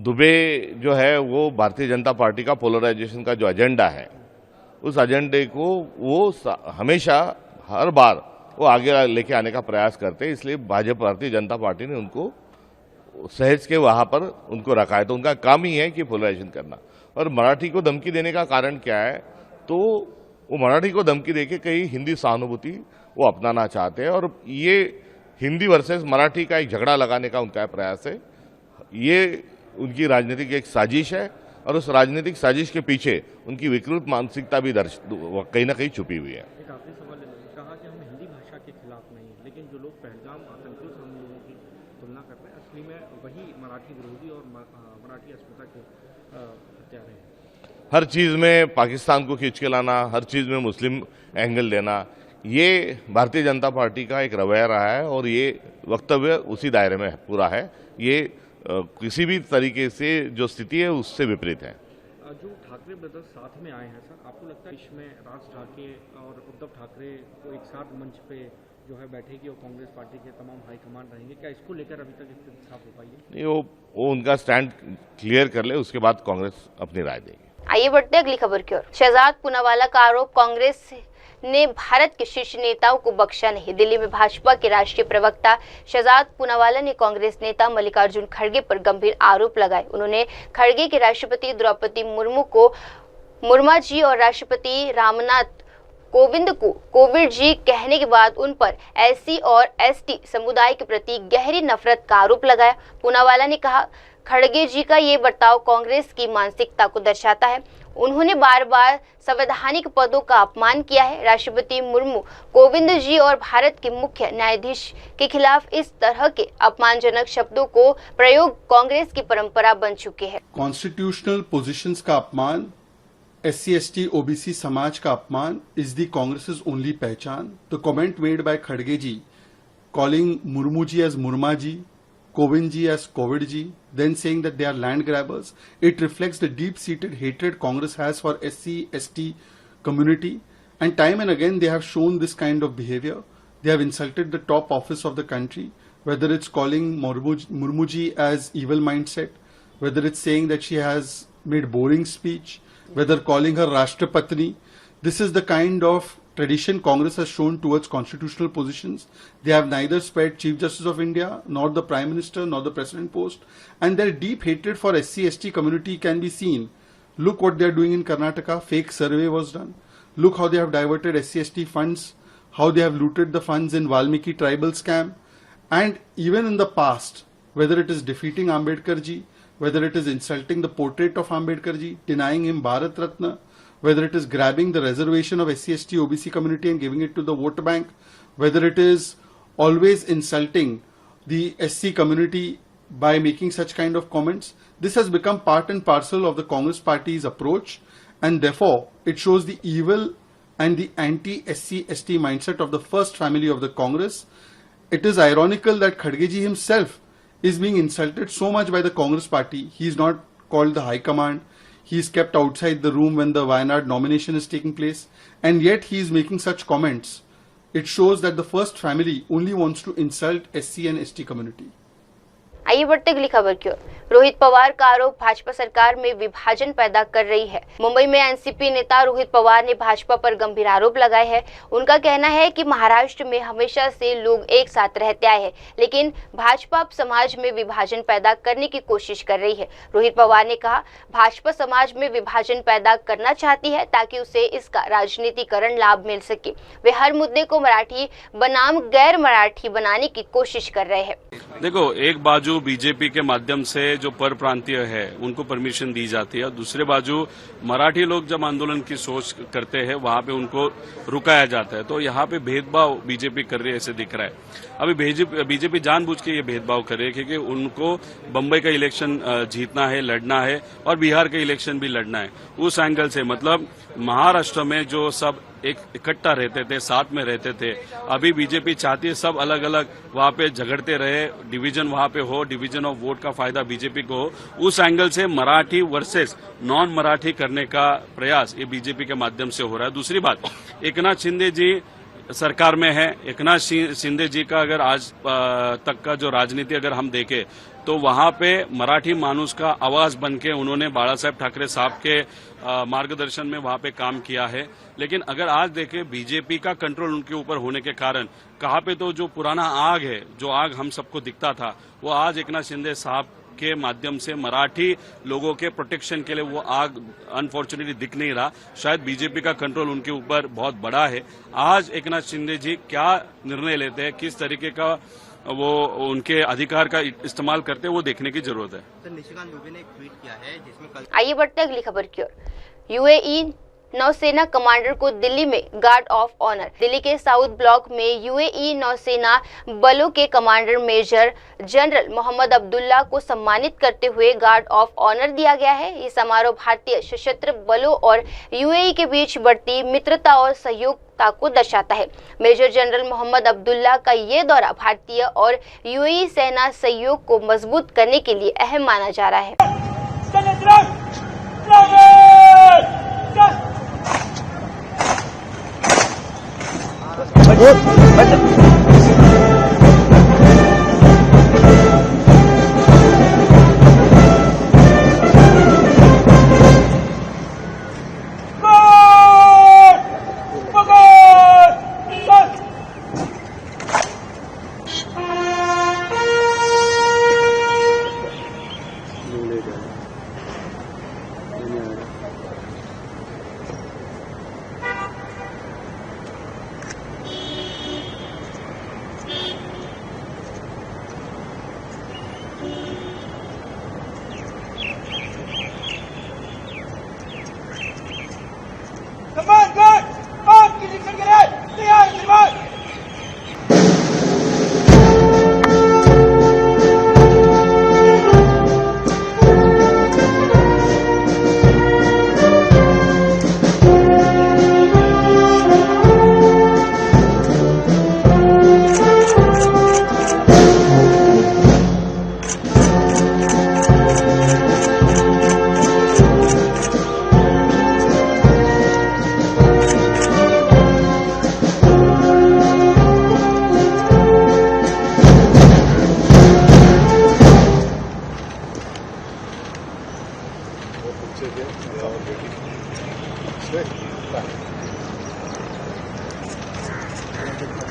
दुबे जो है वो भारतीय जनता पार्टी का पोलराइजेशन का जो एजेंडा है, उस एजेंडे को वो हमेशा हर बार वो आगे लेके आने का प्रयास करते हैं। इसलिए भाजपा भारतीय जनता पार्टी ने उनको सहज के वहां पर उनको रखा है। तो उनका काम ही है कि पोलराइजेशन करना। और मराठी को धमकी देने का कारण क्या है? तो वो मराठी को धमकी देके कहीं हिंदी सहानुभूति वो अपनाना चाहते हैं और ये हिंदी वर्सेस मराठी का एक झगड़ा लगाने का उनका प्रयास है। ये उनकी राजनीतिक एक साजिश है और उस राजनीतिक साजिश के पीछे उनकी विकृत मानसिकता भी कहीं ना कहीं छुपी हुई है। एक आखिरी सवाल कहा कि हम हिंदी भाषा के खिलाफ नहीं, लेकिन जो लोग पहलगाम आतंकियों से हम लोगों की तुलना कर रहे हैं, असली में वही मराठी विरोधी और मराठी अस्मिता के हत्यारे हैं। हर चीज में पाकिस्तान को खींच के लाना, हर चीज में मुस्लिम एंगल देना, ये भारतीय जनता पार्टी का एक रवैया रहा है और ये वक्तव्य उसी दायरे में पूरा है। ये किसी भी तरीके से जो स्थिति है उससे विपरीत है। जो ठाकरे ब्रदर्स साथ में आए हैं सर, आपको लगता है इसमें राज ठाकरे और उद्धव ठाकरे को एक साथ मंच पे जो है बैठेगी और कांग्रेस पार्टी के तमाम हाईकमान रहेंगे, क्या इसको लेकर अभी तक स्थिति साफ हो पाई है? नहीं, वो उनका स्टैंड क्लियर कर ले, उसके बाद कांग्रेस अपनी राय देगी। आइए बढ़ते अगली खबर की ओर। शहजाद पूनावाला का आरोप, कांग्रेस ने भारत के शीर्ष नेताओं को बख्शा नहीं। दिल्ली में भाजपा के राष्ट्रीय प्रवक्ता शहजाद पूनावाला ने कांग्रेस नेता मल्लिकार्जुन खड़गे पर गंभीर आरोप लगाए। उन्होंने खड़गे के राष्ट्रपति द्रौपदी मुर्मू को मुर्मा जी और राष्ट्रपति रामनाथ कोविंद को कोविड जी कहने के बाद उन पर एससी और एसटी समुदाय के प्रति गहरी नफरत का आरोप लगाया। पूनावाला ने कहा, खड़गे जी का ये बर्ताव कांग्रेस की मानसिकता को दर्शाता है। उन्होंने बार बार संवैधानिक पदों का अपमान किया है। राष्ट्रपति मुर्मू, कोविंद जी और भारत के मुख्य न्यायाधीश के खिलाफ इस तरह के अपमानजनक शब्दों को प्रयोग कांग्रेस की परंपरा बन चुकी है। कॉन्स्टिट्यूशनल पोजीशंस का अपमान, SC/ST OBC समाज का अपमान इज द कांग्रेस ओनली पहचान। द कमेंट मेड बाय खड़गे जी calling Murmu ji as मुर्मा ji, Kovind ji as Covid ji, then saying that they are land grabbers. It reflects the deep-seated hatred Congress has for SC/ST community, and time and again they have shown this kind of behavior. They have insulted the top office of the country, whether it's calling Murmu ji as evil mindset, whether it's saying that she has made boring speech, whether calling her Rashtrapatni. This is the kind of tradition Congress has shown towards constitutional positions. They have neither spared Chief Justice of India, nor the Prime Minister, nor the President post. And their deep hatred for SC/ST community can be seen. Look what they are doing in Karnataka. Fake survey was done. Look how they have diverted SC/ST funds, how they have looted the funds in Valmiki tribal scam. And even in the past, whether it is defeating Ambedkar ji, whether it is insulting the portrait of Ambedkar ji, denying him Bharat Ratna, whether it is grabbing the reservation of SC/ST OBC community and giving it to the vote bank, whether it is always insulting the SC community by making such kind of comments, this has become part and parcel of the Congress party's approach, and therefore it shows the evil and the anti-SC/ST mindset of the first family of the Congress. It is ironical that Khadge ji himself is being insulted so much by the Congress party. He is not called the High Command. He is kept outside the room when the Wayanad nomination is taking place, and yet he is making such comments. It shows that the first family only wants to insult SC and ST community. आइए बढ़ते अगली खबर की ओर। रोहित पवार का आरोप, भाजपा सरकार में विभाजन पैदा कर रही है। मुंबई में एनसीपी नेता रोहित पवार ने भाजपा पर गंभीर आरोप लगाए हैं। उनका कहना है कि महाराष्ट्र में हमेशा से लोग एक साथ रहते आए हैं, लेकिन भाजपा अब समाज में विभाजन पैदा करने की कोशिश कर रही है। रोहित पवार ने कहा, भाजपा समाज में विभाजन पैदा करना चाहती है ताकि उसे इसका राजनीतिकरण लाभ मिल सके। वे हर मुद्दे को मराठी बनाम गैर मराठी बनाने की कोशिश कर रहे हैं। देखो, एक बाजू बीजेपी के माध्यम से जो पर प्रांतीय है उनको परमिशन दी जाती है, दूसरे बाजू मराठी लोग जब आंदोलन की सोच करते हैं वहां पे उनको रुकाया जाता है। तो यहाँ पे भेदभाव बीजेपी कर रही है ऐसे दिख रहा है। अभी बीजेपी जानबूझ के ये भेदभाव कर रही है क्योंकि उनको बम्बई का इलेक्शन जीतना है, लड़ना है, और बिहार का इलेक्शन भी लड़ना है। उस एंगल से मतलब महाराष्ट्र में जो सब एक इकट्ठा रहते थे, साथ में रहते थे, अभी बीजेपी चाहती है सब अलग अलग वहां पे झगड़ते रहे, डिवीजन वहां पे हो, डिवीजन ऑफ वोट का फायदा बीजेपी को हो। उस एंगल से मराठी वर्सेस नॉन मराठी करने का प्रयास ये बीजेपी के माध्यम से हो रहा है। दूसरी बात, एकनाथ शिंदे जी सरकार में है। एकनाथ शिंदे जी का अगर आज तक का जो राजनीति अगर हम देखें तो वहां पे मराठी मानुस का आवाज बनके उन्होंने बाला साहेब ठाकरे साहब के मार्गदर्शन में वहां पे काम किया है। लेकिन अगर आज देखें बीजेपी का कंट्रोल उनके ऊपर होने के कारण कहाँ पे तो जो पुराना आग है, जो आग हम सबको दिखता था, वो आज एकनाथ शिंदे साहब के माध्यम से मराठी लोगों के प्रोटेक्शन के लिए वो आग अनफॉर्चुनेटली दिख नहीं रहा। शायद बीजेपी का कंट्रोल उनके ऊपर बहुत बड़ा है। आज एकनाथ शिंदे जी क्या निर्णय लेते हैं, किस तरीके का वो उनके अधिकार का इस्तेमाल करते हैं, वो देखने की जरूरत है। आइए बढ़ते अगली खबर की ओर। यूएई नौसेना कमांडर को दिल्ली में गार्ड ऑफ ऑनर। दिल्ली के साउथ ब्लॉक में यूएई नौसेना बलों के commander major general Mohammed Abdullah को सम्मानित करते हुए गार्ड ऑफ ऑनर दिया गया है। ये समारोह भारतीय सशस्त्र बलों और यूएई के बीच बढ़ती मित्रता और सहयोगिता को दर्शाता है। मेजर जनरल मोहम्मद अब्दुल्ला का ये दौरा भारतीय और यूएई सेना सहयोग को मजबूत करने के लिए अहम माना जा रहा है।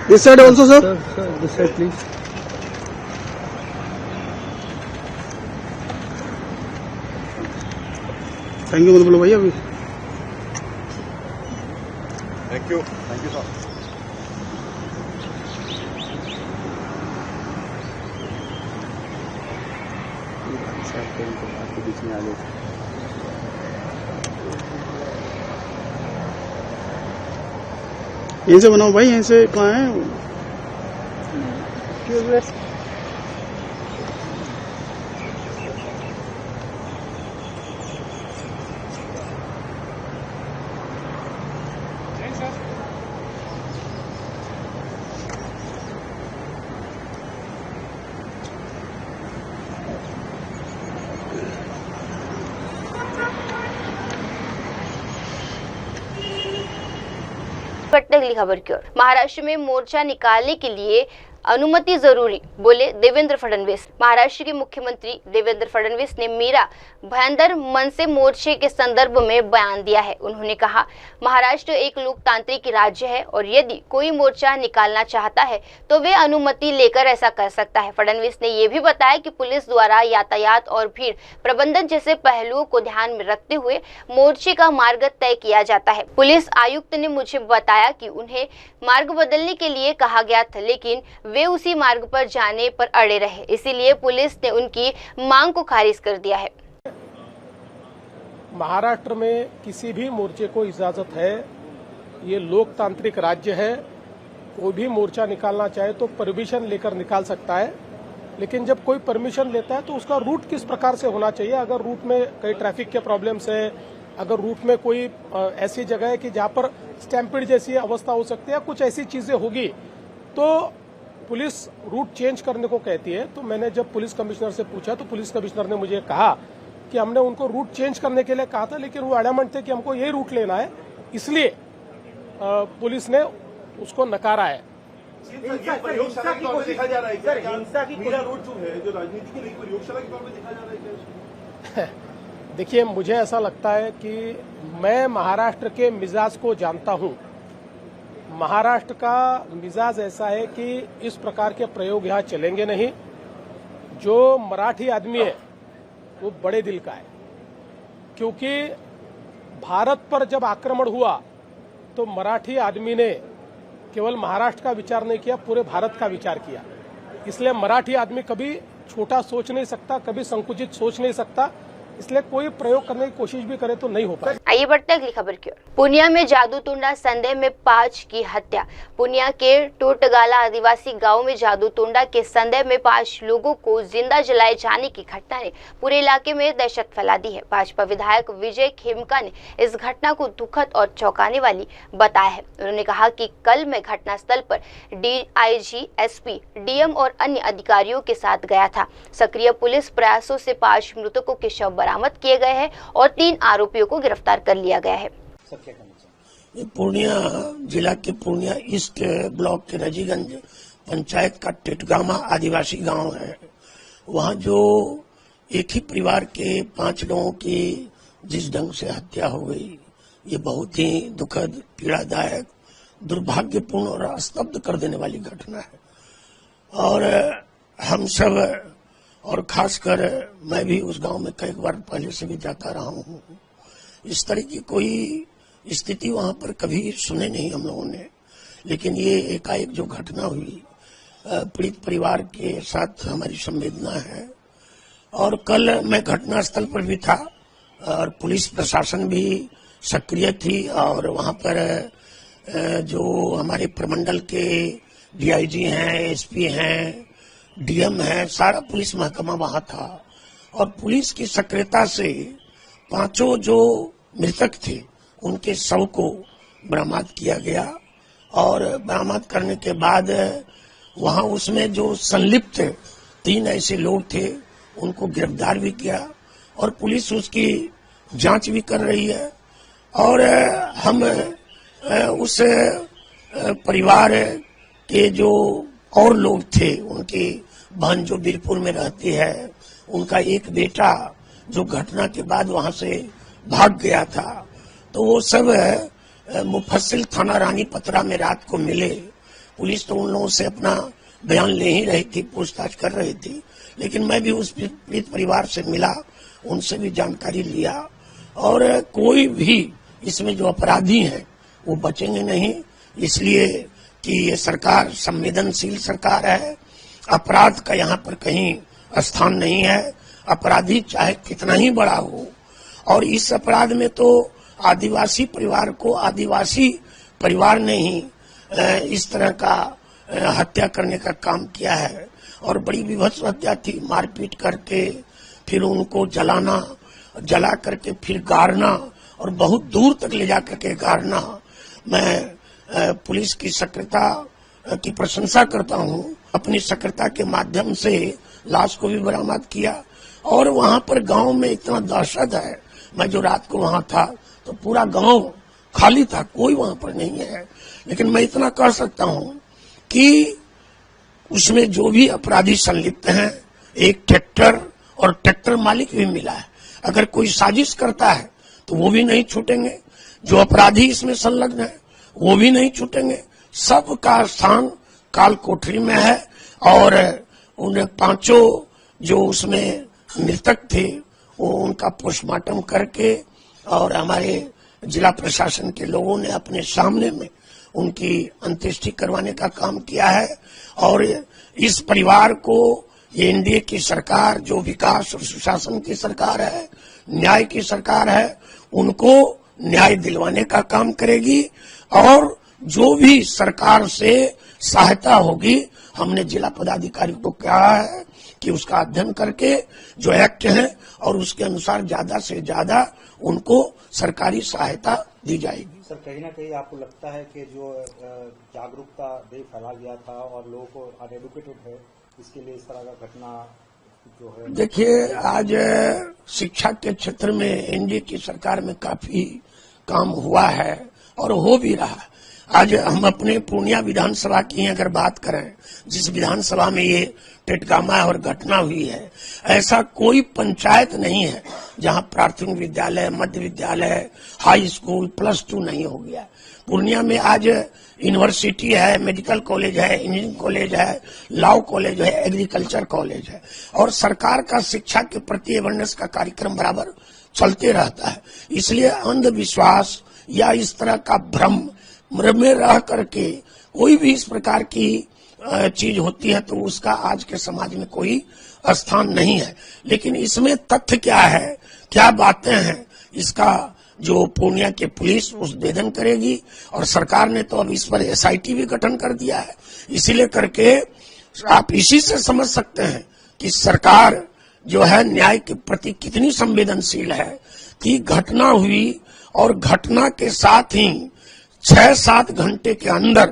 This side also, sir. Sir, this side, please. Thank you, मतलब भैया अभी. Thank you, sir. आपके बीच में आ गए. यहीं से बनाओ भाई, यहीं से कहाँ है? अगली खबर की ओर। महाराष्ट्र में मोर्चा निकालने के लिए अनुमति जरूरी, बोले देवेंद्र फडणवीस। महाराष्ट्र के मुख्यमंत्री देवेंद्र फडणवीस ने मीरा भाईंदर मनसे मोर्चे के संदर्भ में बयान दिया है। उन्होंने कहा, महाराष्ट्र एक लोकतांत्रिक राज्य है और यदि कोई मोर्चा निकालना चाहता है तो वे अनुमति लेकर ऐसा कर सकता है। फडणवीस ने यह भी बताया कि पुलिस द्वारा यातायात और भीड़ प्रबंधन जैसे पहलुओं को ध्यान में रखते हुए मोर्चे का मार्ग तय किया जाता है। पुलिस आयुक्त ने मुझे बताया कि उन्हें मार्ग बदलने के लिए कहा गया था, लेकिन वे उसी मार्ग पर जाने पर अड़े रहे, इसीलिए पुलिस ने उनकी मांग को खारिज कर दिया है। महाराष्ट्र में किसी भी मोर्चे को इजाजत है, ये लोकतांत्रिक राज्य है। कोई भी मोर्चा निकालना चाहे तो परमिशन लेकर निकाल सकता है, लेकिन जब कोई परमिशन लेता है तो उसका रूट किस प्रकार से होना चाहिए। अगर रूट में कई ट्रैफिक के प्रॉब्लम्स है, अगर रूट में कोई ऐसी जगह है कि जहां पर स्टैम्पिड जैसी अवस्था हो सकती है, कुछ ऐसी चीजें होगी तो पुलिस रूट चेंज करने को कहती है। तो मैंने जब पुलिस कमिश्नर से पूछा तो पुलिस कमिश्नर ने मुझे कहा कि हमने उनको रूट चेंज करने के लिए कहा था, लेकिन वो एडमंट थे कि हमको यही रूट लेना है, इसलिए पुलिस ने उसको नकारा है। प्रयोगशाला के तौर पे देखा जा रहा है क्या? हिंसा की पूरा रूट जो है, जो राजनीति के लिए प्रयोगशाला के तौर पे देखा जा रहा है क्या? देखिए, मुझे ऐसा लगता है कि मैं महाराष्ट्र के मिजाज को जानता हूं। महाराष्ट्र का मिजाज ऐसा है कि इस प्रकार के प्रयोग यहां चलेंगे नहीं। जो मराठी आदमी है वो बड़े दिल का है, क्योंकि भारत पर जब आक्रमण हुआ तो मराठी आदमी ने केवल महाराष्ट्र का विचार नहीं किया, पूरे भारत का विचार किया। इसलिए मराठी आदमी कभी छोटा सोच नहीं सकता, कभी संकुचित सोच नहीं सकता। इसलिए कोई प्रयोग करने की कोशिश भी करे तो नहीं हो पाए। आइए बढ़ते हैं अगली खबर की ओर। पूर्णिया में जादू टोंडा संदेह में 5 की हत्या। पूर्णिया के टोटगाला आदिवासी गांव में जादू टोंडा के संदेह में 5 लोगों को जिंदा जलाए जाने की घटना ने पूरे इलाके में दहशत फैला दी है। भाजपा विधायक विजय खेमका ने इस घटना को दुखद और चौंकाने वाली बताया है। उन्होंने कहा कि कल मैं घटनास्थल पर DIG, SP, DM और अन्य अधिकारियों के साथ गया था। सक्रिय पुलिस प्रयासों से 5 मृतकों के शव बरामद किए गए हैं और 3 आरोपियों को गिरफ्तार कर लिया गया है। पूर्णिया जिला के पूर्णिया ईस्ट ब्लॉक के रजीगंज पंचायत का टेटगामा आदिवासी गांव है। वहां जो एक ही परिवार के 5 लोगों की जिस ढंग से हत्या हो गई, ये बहुत ही दुखद, पीड़ादायक, दुर्भाग्यपूर्ण और स्तब्ध कर देने वाली घटना है। और हम सब और खासकर मैं भी उस गांव में कई बार पहले से भी जाता रहा हूं। इस तरह की कोई स्थिति वहां पर कभी सुने नहीं हम लोगों ने, लेकिन ये एकाएक जो घटना हुई, पीड़ित परिवार के साथ हमारी संवेदना है। और कल मैं घटनास्थल पर भी था और पुलिस प्रशासन भी सक्रिय थी और वहां पर जो हमारे प्रमंडल के DIG हैं, SP हैं, DM है, सारा पुलिस महकमा वहां था। और पुलिस की सक्रियता से 5 जो मृतक थे उनके शव को बरामद किया गया और बरामद करने के बाद वहां उसमें जो संलिप्त 3 ऐसे लोग थे उनको गिरफ्तार भी किया और पुलिस उसकी जांच भी कर रही है। और हम उस परिवार के जो और लोग थे, उनकी बहन जो बीरपुर में रहती है, उनका एक बेटा जो घटना के बाद वहां से भाग गया था, तो वो सब मुफस्सिल थाना रानी पतरा में रात को मिले। पुलिस तो उन लोगों से अपना बयान ले ही रही थी, पूछताछ कर रही थी, लेकिन मैं भी उस पीड़ित परिवार से मिला, उनसे भी जानकारी लिया। और कोई भी इसमें जो अपराधी हैं वो बचेंगे नहीं, इसलिए कि ये सरकार संवेदनशील सरकार है। अपराध का यहाँ पर कहीं स्थान नहीं है, अपराधी चाहे कितना ही बड़ा हो। और इस अपराध में तो आदिवासी परिवार को आदिवासी परिवार ने ही इस तरह का हत्या करने का काम किया है। और बड़ी विभत्स हत्या थी, मारपीट करके फिर उनको जलाना, जला करके फिर गाड़ना और बहुत दूर तक ले जा करके गाड़ना। मैं पुलिस की सक्रियता की प्रशंसा करता हूं। अपनी सक्रियता के माध्यम से लाश को भी बरामद किया और वहां पर गांव में इतना दहशत है। मैं जो रात को वहां था तो पूरा गांव खाली था, कोई वहां पर नहीं है। लेकिन मैं इतना कह सकता हूं कि उसमें जो भी अपराधी संलिप्त हैं, एक ट्रैक्टर और ट्रैक्टर मालिक भी मिला है। अगर कोई साजिश करता है तो वो भी नहीं छूटेंगे, जो अपराधी इसमें संलग्न है वो भी नहीं छूटेंगे। सबका स्थान काल कोठरी में है। और उन 5 जो उसमें मृतक थे वो उनका पोस्टमार्टम करके और हमारे जिला प्रशासन के लोगों ने अपने सामने में उनकी अंत्येष्टि करवाने का काम किया है। और इस परिवार को ये NDA की सरकार, जो विकास और सुशासन की सरकार है, न्याय की सरकार है, उनको न्याय दिलवाने का काम करेगी। और जो भी सरकार से सहायता होगी, हमने जिला पदाधिकारी को कहा है कि उसका अध्ययन करके जो एक्ट है और उसके अनुसार ज्यादा से ज्यादा उनको सरकारी सहायता दी जाएगी। सर, कहीं ना कहीं आपको लगता है कि जो जागरूकता फैला गया था और लोगों को अनएडुकेटेड है, इसके लिए इस तरह का घटना जो है? देखिए, आज शिक्षा के क्षेत्र में NDA की सरकार में काफी काम हुआ है और हो भी रहा है। आज हम अपने पूर्णिया विधानसभा की अगर बात करें, जिस विधानसभा में ये टेटगामा और घटना हुई है, ऐसा कोई पंचायत नहीं है जहां प्राथमिक विद्यालय, मध्य विद्यालय, हाई स्कूल, +2 नहीं हो गया। पूर्णिया में आज यूनिवर्सिटी है, मेडिकल कॉलेज है, इंजीनियरिंग कॉलेज है, लॉ कॉलेज है, एग्रीकल्चर कॉलेज है। और सरकार का शिक्षा के प्रति अवेयरनेस का कार्यक्रम बराबर चलते रहता है। इसलिए अंधविश्वास या इस तरह का भ्रम में रह करके कोई भी इस प्रकार की चीज होती है तो उसका आज के समाज में कोई स्थान नहीं है। लेकिन इसमें तथ्य क्या है, क्या बातें हैं, इसका जो पूर्णिया की पुलिस उद्भेदन करेगी। और सरकार ने तो अब इस पर SIT भी गठन कर दिया है। इसीलिए करके आप इसी से समझ सकते हैं कि सरकार जो है न्याय के प्रति कितनी संवेदनशील है कि घटना हुई और घटना के साथ ही 6-7 घंटे के अंदर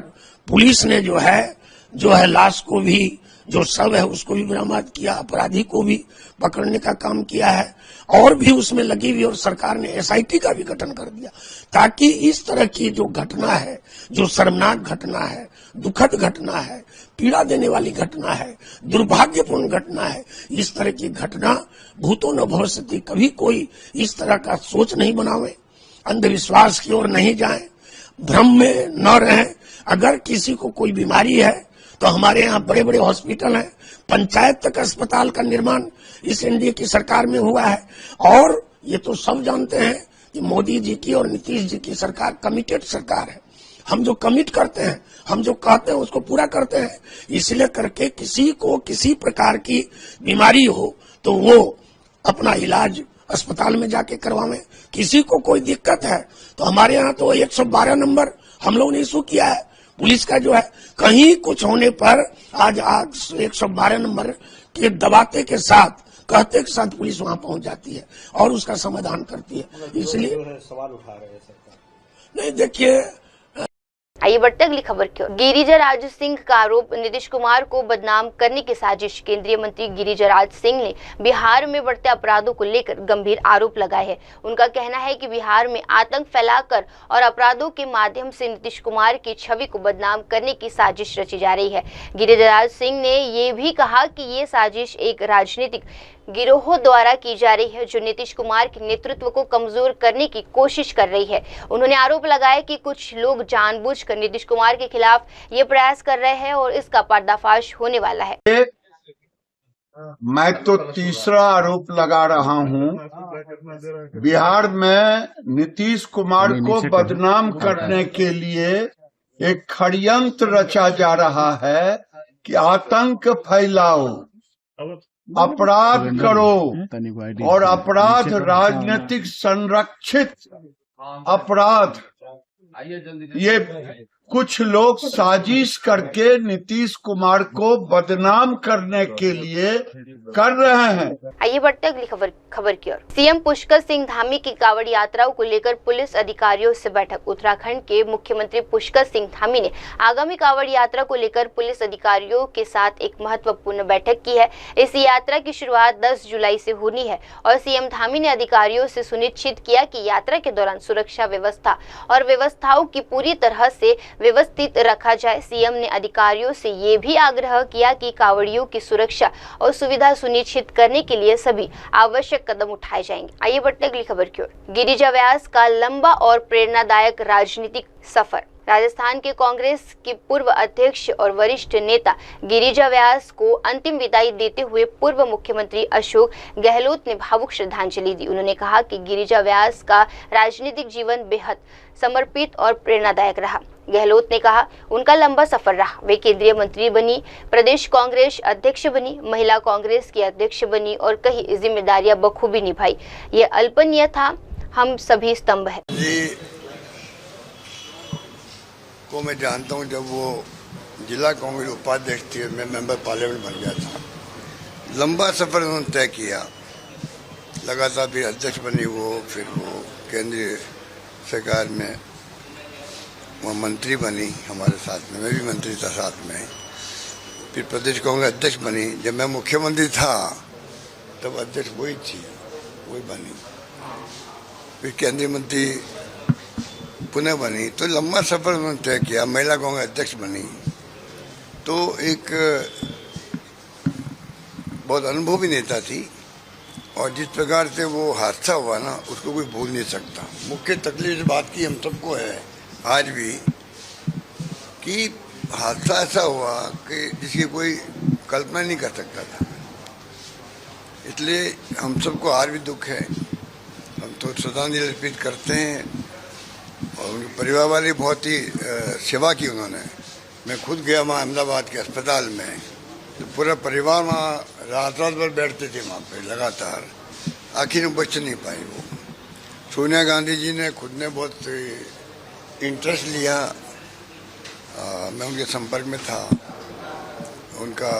पुलिस ने जो है लाश को भी, जो शव है उसको भी बरामद किया, अपराधी को भी पकड़ने का काम किया है और भी उसमें लगी हुई, और सरकार ने SIT का भी गठन कर दिया ताकि इस तरह की जो घटना है, जो शर्मनाक घटना है, दुखद घटना है, पीड़ा देने वाली घटना है, दुर्भाग्यपूर्ण घटना है, इस तरह की घटना भूतो न भविष्यति, कभी कोई इस तरह का सोच नहीं बनावे, अंधविश्वास की ओर नहीं जाए, भ्रम में न रहे। अगर किसी को कोई बीमारी है तो हमारे यहाँ बड़े बड़े हॉस्पिटल हैं, पंचायत तक अस्पताल का निर्माण इस NDA की सरकार में हुआ है। और ये तो सब जानते हैं कि मोदी जी की और नीतीश जी की सरकार कमिटेड सरकार है। हम जो कमिट करते हैं, हम जो कहते हैं उसको पूरा करते हैं। इसलिए करके किसी को किसी प्रकार की बीमारी हो तो वो अपना इलाज अस्पताल में जाके करवावें। किसी को कोई दिक्कत है तो हमारे यहाँ तो 112 नंबर हम लोगों ने इशू किया है पुलिस का, जो है कहीं कुछ होने पर आज 112 नंबर के दबाते के साथ, कहते के साथ पुलिस वहां पहुंच जाती है और उसका समाधान करती है। इसलिए सवाल उठा रहे हैं सरकार। नहीं, देखिए, आइए बढ़ते अगली खबर की ओर। गिरिजाराज सिंह का आरोप, नीतीश कुमार को बदनाम करने की साजिश। केंद्रीय मंत्री गिरिजाराज सिंह ने बिहार में बढ़ते अपराधों को लेकर गंभीर आरोप लगाए हैं। उनका कहना है कि बिहार में आतंक फैलाकर और अपराधों के माध्यम से नीतीश कुमार की छवि को बदनाम करने की साजिश रची जा रही है। गिरिजाराज सिंह ने ये भी कहा कि ये साजिश एक राजनीतिक गिरोह द्वारा की जा रही है जो नीतीश कुमार के नेतृत्व को कमजोर करने की कोशिश कर रही है। उन्होंने आरोप लगाया कि कुछ लोग जानबूझकर नीतीश कुमार के खिलाफ ये प्रयास कर रहे हैं और इसका पर्दाफाश होने वाला है। मैं तो तीसरा आरोप लगा रहा हूं, बिहार में नीतीश कुमार को बदनाम करने के लिए एक षड्यंत्र रचा जा रहा है कि आतंक फैलाओ, अपराध करो और अपराध राजनीतिक संरक्षित अपराध, ये कुछ लोग साजिश करके नीतीश कुमार को बदनाम करने के लिए कर रहे हैं। आइए बढ़ते अगली खबर की ओर। सीएम पुष्कर सिंह धामी की कांवड़ यात्राओं को लेकर पुलिस अधिकारियों से बैठक। उत्तराखंड के मुख्यमंत्री पुष्कर सिंह धामी ने आगामी कांवड़ यात्रा को लेकर पुलिस अधिकारियों के साथ एक महत्वपूर्ण बैठक की है। इस यात्रा की शुरुआत 10 जुलाई से होनी है और सीएम धामी ने अधिकारियों से सुनिश्चित किया कि यात्रा के दौरान सुरक्षा व्यवस्था और व्यवस्थाओं की पूरी तरह से व्यवस्थित रखा जाए। सीएम ने अधिकारियों से ये भी आग्रह किया कि कांवड़ियों की सुरक्षा और सुविधा सुनिश्चित करने के लिए सभी आवश्यक कदम उठाए जाएंगे। आइए बढ़ते अगली खबर की ओर। गिरिजा व्यास का लंबा और प्रेरणादायक राजनीतिक सफर। राजस्थान के कांग्रेस के पूर्व अध्यक्ष और वरिष्ठ नेता गिरिजा व्यास को अंतिम विदाई देते हुए पूर्व मुख्यमंत्री अशोक गहलोत ने भावुक श्रद्धांजलि दी। उन्होंने कहा कि गिरिजा व्यास का राजनीतिक जीवन बेहद समर्पित और प्रेरणादायक रहा। गहलोत ने कहा उनका लंबा सफर रहा। वे केंद्रीय मंत्री बनी, प्रदेश कांग्रेस अध्यक्ष बनी, महिला कांग्रेस की अध्यक्ष बनी और कई जिम्मेदारियां बखूबी निभाई। ये अल्पनीय था, हम सभी स्तंभ है। को मैं जानता हूं, जब वो जिला कांग्रेस उपाध्यक्ष थे, मैं मेंबर पार्लियामेंट बन गया था। लंबा सफर उन्होंने तय किया, लगातार फिर अध्यक्ष बनी वो, फिर वो केंद्रीय सरकार में वो मंत्री बनी हमारे साथ में, मैं भी मंत्री था साथ में, फिर प्रदेश कांग्रेस अध्यक्ष बनी। जब मैं मुख्यमंत्री था तब अध्यक्ष वही थी, वही बनी, फिर केंद्रीय मंत्री पुनः बनी। तो लंबा सफर उन्होंने तय किया, महिला कांग्रेस अध्यक्ष बनी। तो एक बहुत अनुभवी नेता थी और जिस प्रकार से वो हादसा हुआ ना, उसको कोई भूल नहीं सकता। मुख्य तकलीफ इस बात की हम सबको है आज भी कि हादसा ऐसा हुआ कि जिसकी कोई कल्पना नहीं कर सकता था। इसलिए हम सबको आज भी दुख है। हम तो श्रद्धांजलि अर्पित करते हैं और उनके परिवार वाले बहुत ही सेवा की उन्होंने, मैं खुद गया वहाँ अहमदाबाद के अस्पताल में, तो पूरा परिवार वहाँ रात भर बैठते थे वहाँ पे लगातार, आखिर में बच नहीं पाई वो। सोनिया गांधी जी ने खुद ने बहुत इंटरेस्ट लिया, मैं उनके संपर्क में था, उनका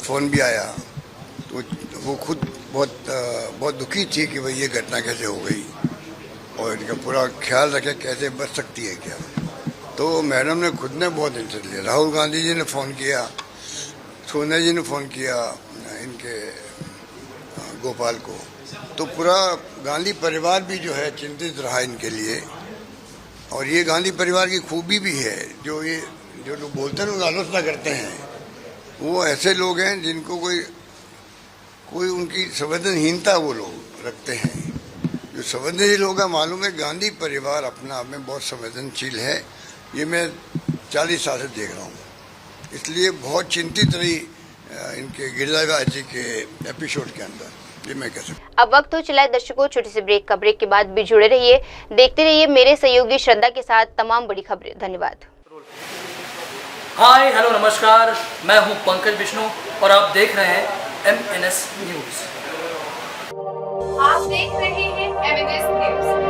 फ़ोन भी आया, तो वो खुद बहुत दुखी थी कि भाई ये घटना कैसे हो गई और इनका पूरा ख्याल रखे कैसे बच सकती है क्या। तो मैडम ने खुद ने बहुत इंटरेस्ट लिया। राहुल गांधी जी ने फ़ोन किया, सोनिया जी ने फ़ोन किया इनके गोपाल को, तो पूरा गांधी परिवार भी जो है चिंतित रहा इनके लिए। और ये गांधी परिवार की खूबी भी है, जो लोग बोलते हैं, आलोचना करते हैं, वो ऐसे लोग हैं जिनको कोई उनकी संवेदनहीनता वो लोग रखते हैं। जो संवेदनशील लोग हैं, मालूम है गांधी परिवार अपना आप में बहुत संवेदनशील है, ये मैं 40 साल से देख रहा हूँ। इसलिए बहुत चिंतित रही इनके गिरिराज जी के एपिसोड के अंदर, ये मैं कह सकता हूँ। अब वक्त हो चला है दर्शकों छोटी सी ब्रेक का। ब्रेक के बाद भी जुड़े रहिए, देखते रहिए मेरे सहयोगी श्रद्धा के साथ तमाम बड़ी खबरें। धन्यवाद। हाय हेलो नमस्कार, मैं हूं पंकज विष्णु और आप देख रहे हैं MNS न्यूज। आप देख रहे हैं MNS न्यूज।